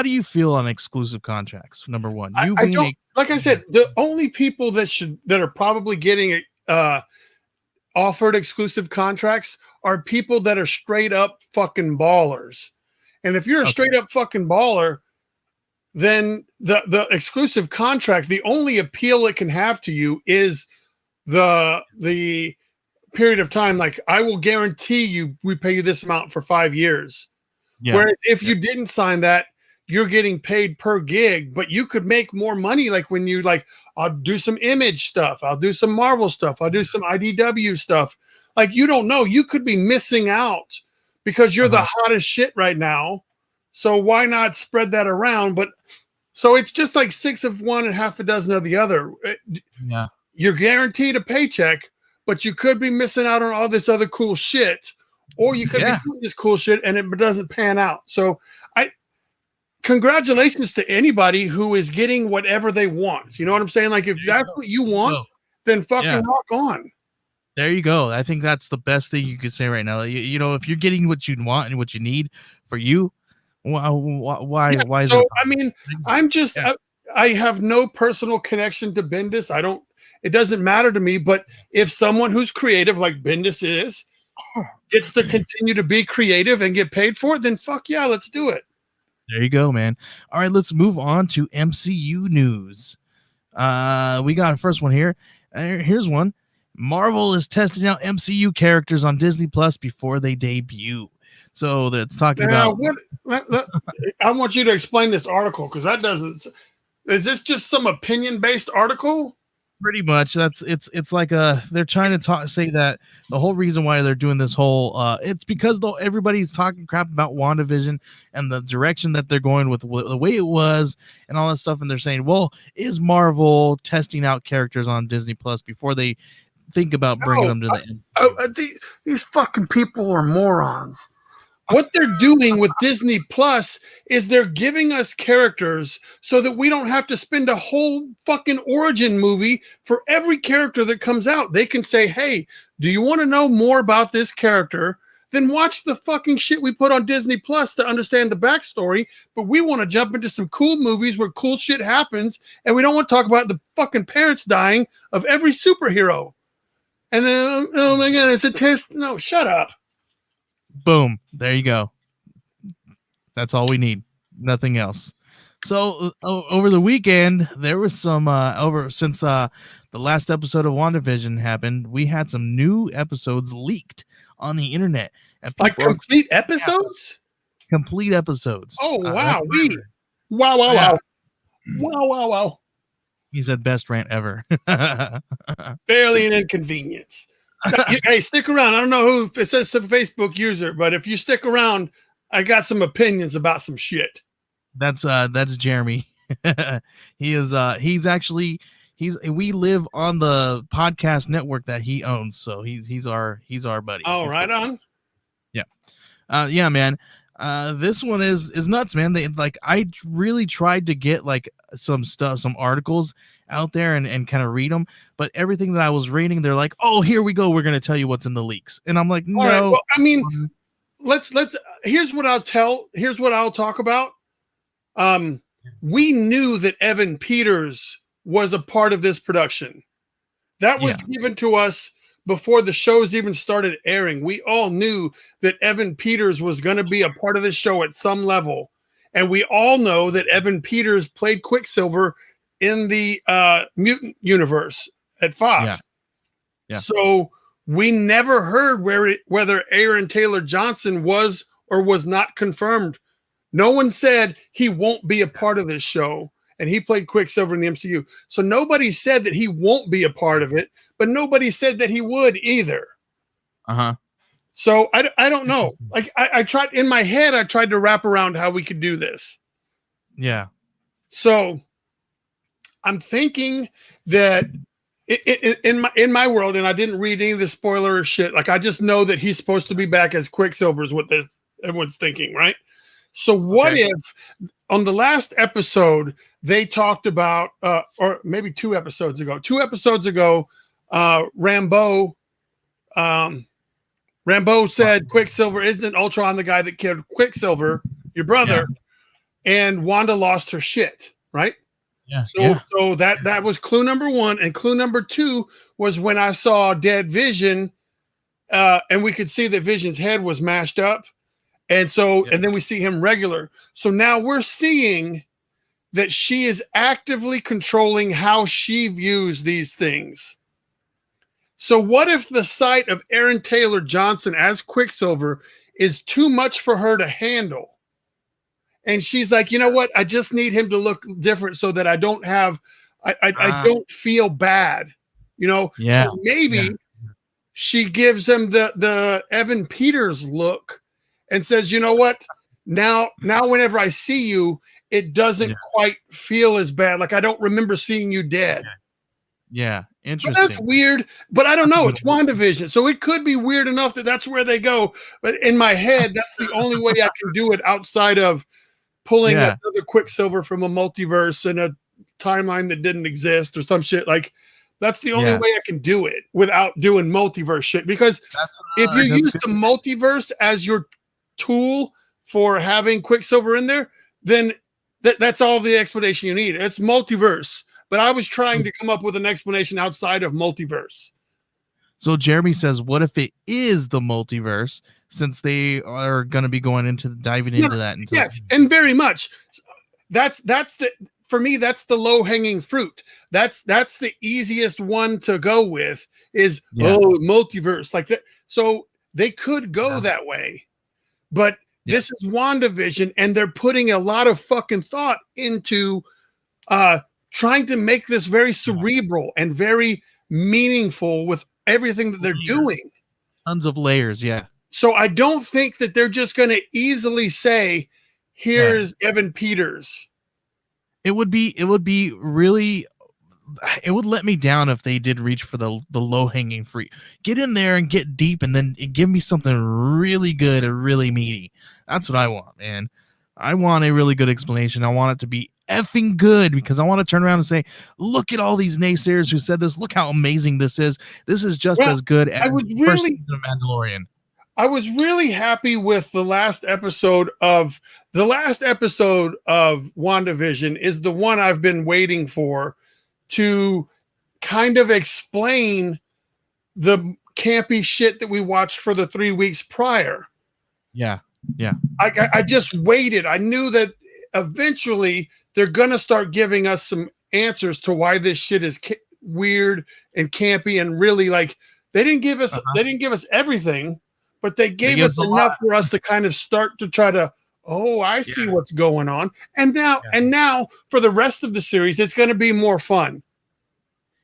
do you feel on exclusive contracts? Number one, you I being don't, like I said, the only people that are probably getting offered exclusive contracts are people that are straight up fucking ballers. And if you're a straight up fucking baller, then the exclusive contract, the only appeal it can have to you is the period of time. Like, I will guarantee you we pay you this amount for 5 years. Yeah. Whereas if you didn't sign that, you're getting paid per gig, but you could make more money. Like when you like, I'll do some Image stuff, I'll do some Marvel stuff, I'll do some IDW stuff. Like, you don't know, you could be missing out because you're the hottest shit right now. So why not spread that around? But so it's just like 6 of one and half a dozen of the other. Yeah. You're guaranteed a paycheck, but you could be missing out on all this other cool shit, or you could be doing this cool shit and it doesn't pan out. So congratulations to anybody who is getting whatever they want. You know what I'm saying? Like, if that's what you want, then fucking rock on. There you go. I think that's the best thing you could say right now. You know, if you're getting what you want and what you need for you, why is so it? I mean, I'm just I have no personal connection to Bendis. It doesn't matter to me. But if someone who's creative like Bendis is gets to continue to be creative and get paid for it, then fuck yeah, let's do it. There you go, man. All right, let's move on to MCU news. We got a first one here. Here's one. Marvel is testing out MCU characters on Disney Plus before they debut. So that's talking about. I want you to explain this article, because that doesn't. Is this just some opinion-based article? Pretty much. It's like they're trying to say that the whole reason why they're doing this whole it's because though everybody's talking crap about WandaVision and the direction that they're going with the way it was and all that stuff, and they're saying, well, is Marvel testing out characters on Disney Plus before they think about bringing them to the these fucking people are morons. What they're doing with Disney Plus is they're giving us characters so that we don't have to spend a whole fucking origin movie for every character that comes out. They can say, hey, do you want to know more about this character? Then watch the fucking shit we put on Disney Plus to understand the backstory. But we want to jump into some cool movies where cool shit happens, and we don't want to talk about the fucking parents dying of every superhero. And then, oh my God, it's a test. No, shut up. Boom. There you go. That's all we need. Nothing else. So over the weekend, there was some since the last episode of WandaVision happened, we had some new episodes leaked on the internet. And like complete episodes? Complete episodes. Oh, wow. Wow. He said best rant ever. Barely an inconvenience. Hey, stick around. I don't know who it says, some Facebook user, but if you stick around, I got some opinions about some shit. That's Jeremy. We live on the podcast network that he owns, so he's our buddy. Oh, he's right cool. On. Yeah. Yeah, man. This one is nuts, man. I really tried to get like some articles out there and kind of read them, but everything that I was reading, they're like, oh, here we go, we're going to tell you what's in the leaks. And I'm like, no. Right, well, I mean, here's what I'll talk about. We knew that Evan Peters was a part of this production. That was given to us before the shows even started airing. We all knew that Evan Peters was going to be a part of the show at some level. And we all know that Evan Peters played Quicksilver in the mutant universe at Fox. Yeah. So we never heard whether Aaron Taylor Johnson was or was not confirmed No one said he won't be a part of this show, and he played Quicksilver in the MCU. So nobody said that he won't be a part of it, but nobody said that he would either. Uh-huh. So I don't know. Like I tried in my head, I tried to wrap around how we could do this. Yeah. So I'm thinking that in my world, and I didn't read any of the spoiler shit. Like I just know that he's supposed to be back as Quicksilver is what everyone's thinking, right? So what if on the last episode they talked about, or maybe 2 episodes ago, Rambo said Quicksilver isn't Ultron, the guy that killed Quicksilver, your brother, and Wanda lost her shit, right? Yeah. So that was clue number 1, and clue number 2 was when I saw dead Vision, and we could see that Vision's head was mashed up, and so and then we see him regular. So now we're seeing that she is actively controlling how she views these things. So what if the sight of Aaron Taylor Johnson as Quicksilver is too much for her to handle? And she's like, you know what? I just need him to look different so that I don't have, I don't feel bad, you know? Yeah. So maybe she gives him the Evan Peters look and says, you know what? Now whenever I see you, it doesn't quite feel as bad. Like I don't remember seeing you dead. Yeah. Interesting. But that's weird, but I don't know. It's WandaVision, so it could be weird enough that that's where they go. But in my head, that's the only way I can do it outside of pulling another Quicksilver from a multiverse in a timeline that didn't exist or some shit. Like that's the only way I can do it without doing multiverse shit. Because if you use the multiverse as your tool for having Quicksilver in there, then that's all the explanation you need. It's multiverse. But I was trying to come up with an explanation outside of multiverse. So Jeremy says, what if it is the multiverse, since they are going to be going into diving into that? Yes, and very much. For me, that's the low-hanging fruit. That's the easiest one to go with is multiverse like that. So they could go that way. But this is WandaVision, and they're putting a lot of fucking thought into trying to make this very cerebral and very meaningful with everything that they're doing. Tons of layers, So I don't think that they're just going to easily say, here's Evan Peters. It would be really, it would let me down if they did reach for the low-hanging fruit. Get in there and get deep, and then give me something really good and really meaty. That's what I want, man. I want a really good explanation. I want it to be effing good, because I want to turn around and say, look at all these naysayers who said this. Look how amazing this is. This is just as good as the first season of Mandalorian. I was really happy with the last episode of WandaVision is the one I've been waiting for to kind of explain the campy shit that we watched for the 3 weeks prior. Yeah. I just waited. I knew that eventually they're going to start giving us some answers to why this shit is weird and campy and really like they didn't give us everything, but they gave us enough for us to kind of start to try to I see what's going on. And now for the rest of the series it's going to be more fun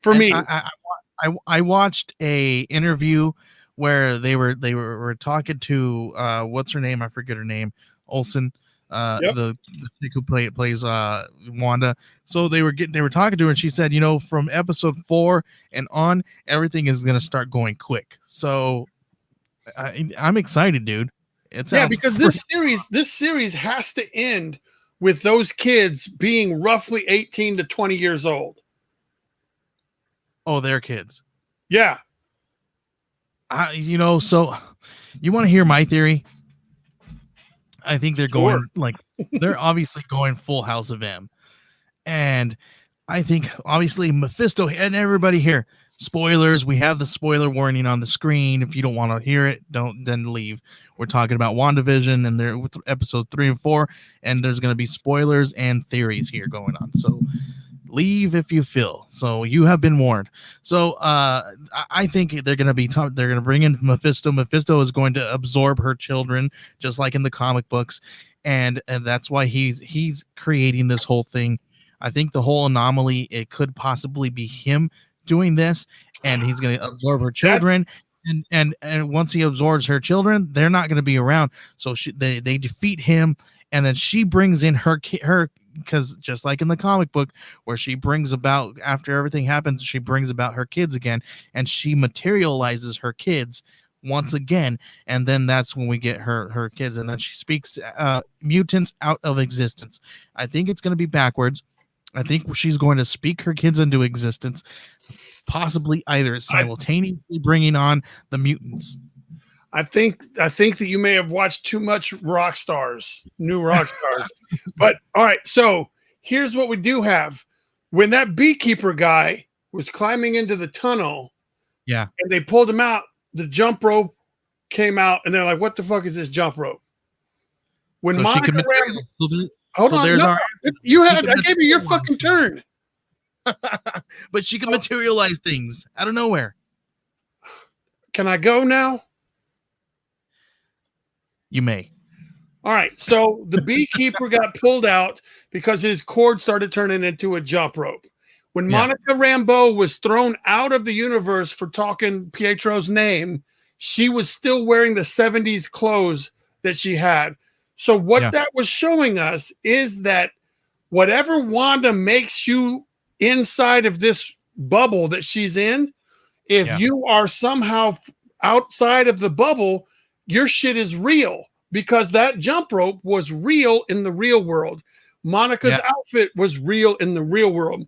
for me. I watched a interview where they were talking to what's her name? I forget her name. Olsen. The chick who plays Wanda. So they were talking to her, and she said, from episode 4 and on, everything is going to start going quick. So I'm excited, dude. Because this series has to end with those kids being roughly 18 to 20 years old. Oh, they're kids. Yeah. So you want to hear my theory? I think they're going they're obviously going full House of M. And I think obviously Mephisto and everybody here, spoilers, we have the spoiler warning on the screen. If you don't want to hear it, then leave. We're talking about WandaVision and they're with episode 3 and 4, and there's going to be spoilers and theories here going on. So leave if you feel. So you have been warned. So I think they're going to bring in Mephisto. Mephisto is going to absorb her children, just like in the comic books. and that's why he's creating this whole thing. I think the whole anomaly, it could possibly be him doing this, and he's going to absorb her children. And once he absorbs her children, they're not going to be around. So they defeat him, and then she brings in her because just like in the comic book, where she brings about, after everything happens, she brings about her kids again, and she materializes her kids once again, and then that's when we get her kids, and then she speaks mutants out of existence. I think it's going to be backwards. I think she's going to speak her kids into existence, possibly either simultaneously bringing on the mutants. I think that you may have watched too much new rock stars. But all right, so here's what we do have. When that beekeeper guy was climbing into the tunnel, and they pulled him out, the jump rope came out, and they're like, "What the fuck is this jump rope?" When Monica Rambeau, hold on, no, I gave you your fucking turn. But she can materialize things out of nowhere. Can I go now? You may. All right. So the beekeeper got pulled out because his cord started turning into a jump rope. When Monica Rambeau was thrown out of the universe for talking Pietro's name, she was still wearing the 70s clothes that she had. So what that was showing us is that whatever Wanda makes you inside of this bubble that she's in, if you are somehow outside of the bubble, your shit is real, because that jump rope was real in the real world. Monica's outfit was real in the real world.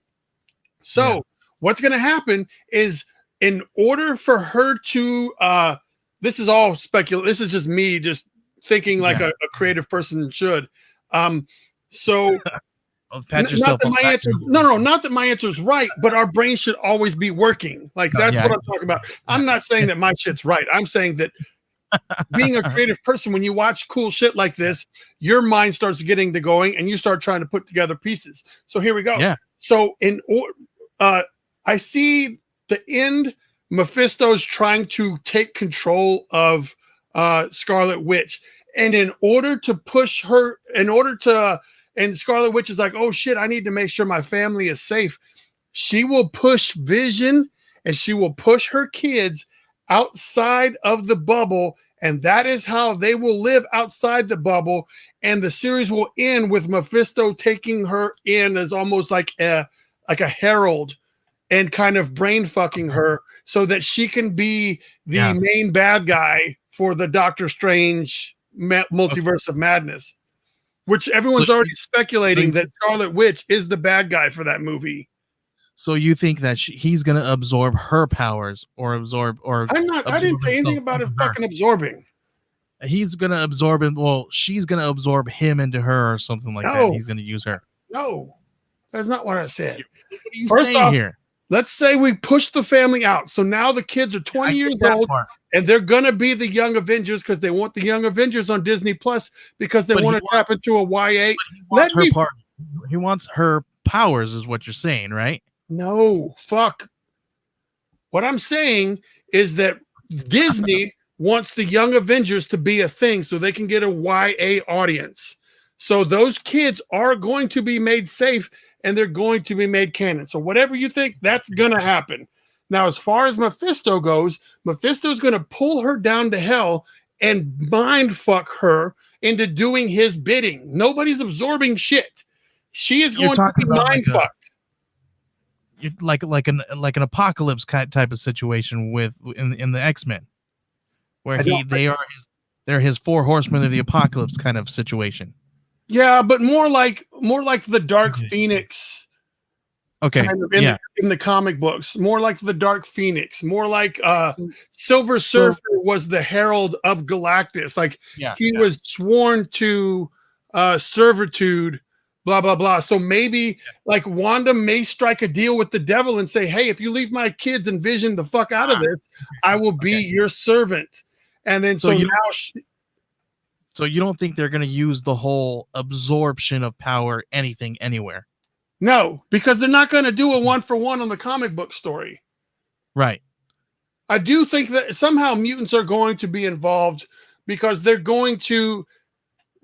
So what's going to happen is, in order for her to, this is all speculative. This is just me just thinking like a creative person should. So pat yourself not that my answer, not that my answer is right, but our brain should always be working. Like that's what I'm talking about. I'm not saying that my shit's right. I'm saying that being a creative person, when you watch cool shit like this, your mind starts getting to going, and you start trying to put together pieces. So here we go. So I see the end. Mephisto's trying to take control of Scarlet Witch, and in order to push her, and Scarlet Witch is like, oh shit, I need to make sure my family is safe. She will push Vision, and she will push her kids outside of the bubble, and that is how they will live outside the bubble. And the series will end with Mephisto taking her in as almost like a herald, and kind of brain fucking her so that she can be the main bad guy for the Doctor Strange multiverse of madness, which everyone's already speculating that Scarlet Witch is the bad guy for that movie. So you think that he's going to absorb her powers, or absorb, or I didn't say anything about it fucking absorbing. He's going to absorb him. Well, she's going to absorb him into her or something like that. He's going to use her. No, that's not what I said. What are you First off, here? Let's say we push the family out. So now the kids are 20 years old, and they're going to be the Young Avengers, because they want the Young Avengers on Disney Plus, because they want to tap into a YA. He wants her powers, is what you're saying, right? No, fuck. What I'm saying is that Disney wants the Young Avengers to be a thing so they can get a YA audience. So those kids are going to be made safe, and they're going to be made canon. So whatever you think, that's going to happen. Now, as far as Mephisto goes, Mephisto's going to pull her down to hell and mind fuck her into doing his bidding. Nobody's absorbing shit. She is going to be mind fucked. Like an apocalypse type of situation in the X-Men, where they're his four horsemen of the apocalypse kind of situation. Yeah, but more like the Dark Phoenix. Okay. Kind of in the comic books, more like the Dark Phoenix, more like Silver Surfer was the herald of Galactus. Like he was sworn to servitude, blah blah blah. So maybe like Wanda may strike a deal with the devil and say, "Hey, if you leave my kids and Vision the fuck out of this, I will be your servant." And then so you don't think they're going to use the whole absorption of power anything anywhere? No, because they're not going to do a 1-for-1 on the comic book story. Right. I do think that somehow mutants are going to be involved, because they're going to,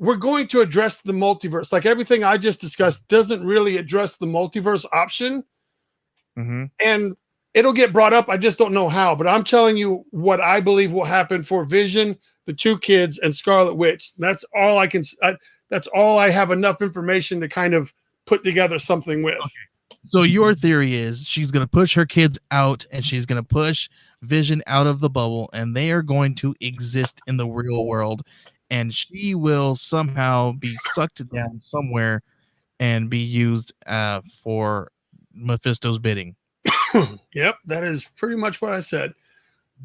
we're going to address the multiverse. Like everything I just discussed doesn't really address the multiverse option. Mm-hmm. And it'll get brought up. I just don't know how, but I'm telling you what I believe will happen for Vision, the 2 kids, and Scarlet Witch. That's all I can. That's all I have enough information to kind of put together something with. Okay. So your theory is she's going to push her kids out, and she's going to push Vision out of the bubble, and they are going to exist in the real world, and she will somehow be sucked down somewhere and be used for Mephisto's bidding. Yep, that is pretty much what I said.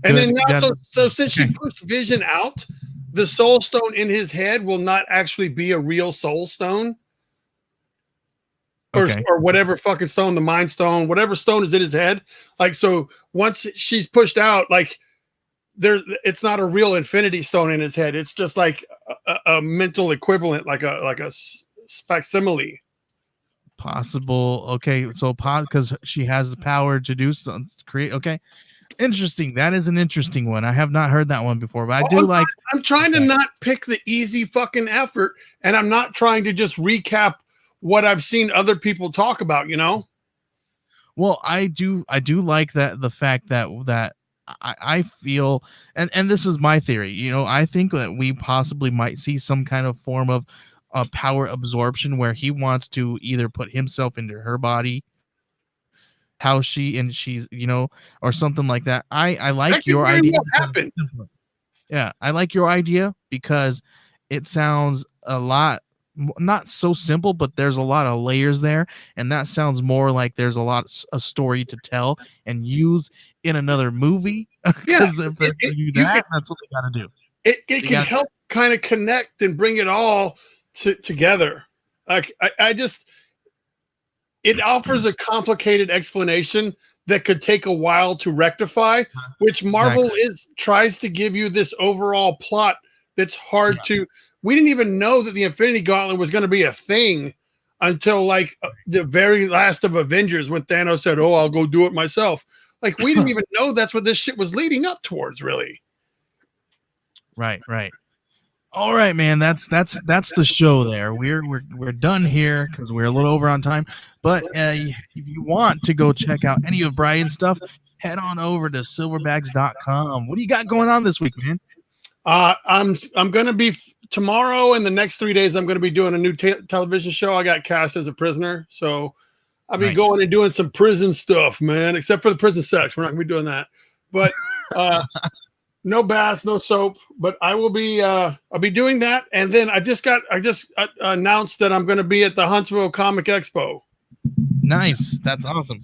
And then now, so since she pushed Vision out, the Soul Stone in his head will not actually be a real Soul Stone, or whatever fucking stone, the Mind Stone, whatever stone is in his head. Like, so once she's pushed out, like it's not a real Infinity Stone in his head. It's just like a mental equivalent, like a facsimile. Possible. Okay, so because she has the power to do something, create. Okay, interesting. That is an interesting one. I have not heard that one before, but I'm trying to not pick the easy fucking effort, and I'm not trying to just recap what I've seen other people talk about, you know? Well, I do like that, the fact that I feel, and this is my theory, you know, I think that we possibly might see some kind of form of power absorption where he wants to either put himself into her body, she's, you know, or something like that. I like your idea. Yeah, I like your idea because it sounds a lot not so simple, but there's a lot of layers there, and that sounds more like there's a story to tell and use in another movie. Yeah, if they do that, that's what they got to do. It can help kind of connect and bring it all together. Like I just, it offers a complicated explanation that could take a while to rectify, which Marvel tries to give you this overall plot that's hard to. We didn't even know that the Infinity Gauntlet was going to be a thing until like the very last of Avengers, when Thanos said, "Oh, I'll go do it myself." Like, we didn't even know that's what this shit was leading up towards, really. Right. All right, man. That's the show. There, we're done here because we're a little over on time. But if you want to go check out any of Bryan's stuff, head on over to silverbags.com. What do you got going on this week, man? I'm going to be tomorrow and the next 3 days. I'm going to be doing a new television show. I got cast as a prisoner, so I'll be going and doing some prison stuff, man. Except for the prison sex, we're not going to be doing that. But no baths, no soap. But I will be. I'll be doing that, and then I just announced that I'm going to be at the Huntsville Comic Expo. Nice, that's awesome.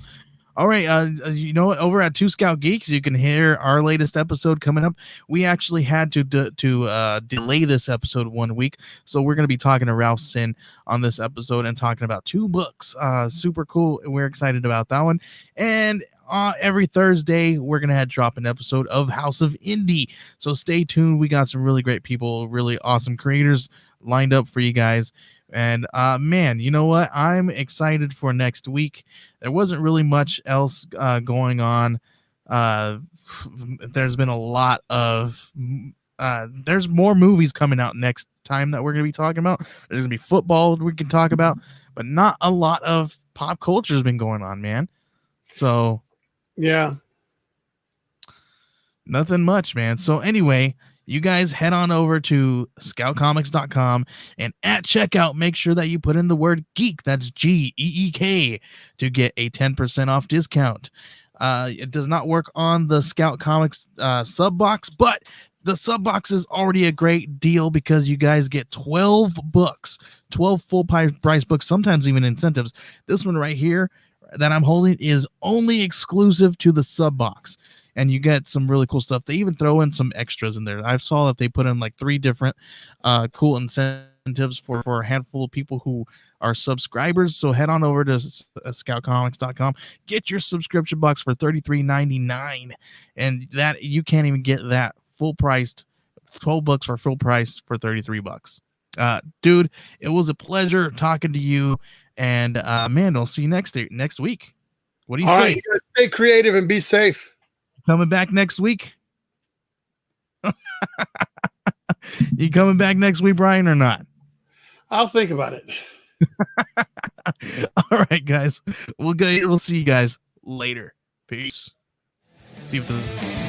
All right, you know what? Over at Two Scout Geeks, you can hear our latest episode coming up. We actually had to delay this episode 1 week, so we're going to be talking to Ralph Sin on this episode and talking about 2 books. Super cool. We're excited about that one. And every Thursday, we're going to drop an episode of House of Indie. So stay tuned. We got some really great people, really awesome creators lined up for you guys. And man, you know what? I'm excited for next week. There wasn't really much else going on. There's been a lot of there's more movies coming out next time that we're going to be talking about. There's going to be football we can talk about, but not a lot of pop culture has been going on, man. So yeah, nothing much, man. So anyway, you guys head on over to scoutcomics.com, and at checkout, make sure that you put in the word geek. That's GEEK to get a 10% off discount. It does not work on the Scout Comics sub box, but the sub box is already a great deal because you guys get 12 books, 12 full price books, sometimes even incentives. This one right here that I'm holding is only exclusive to the sub box. And you get some really cool stuff. They even throw in some extras in there. I saw that they put in like 3 different cool incentives for a handful of people who are subscribers. So head on over to scoutcomics.com. Get your subscription box for $33.99. And that you can't even get that full priced 12 books for full price for $33. Dude, it was a pleasure talking to you. And man, I'll see you next week. What do you say? All right, you guys stay creative and be safe. Coming back next week? You coming back next week, Bryan, or not? I'll think about it. All right, guys. We'll see you guys later. Peace. See you.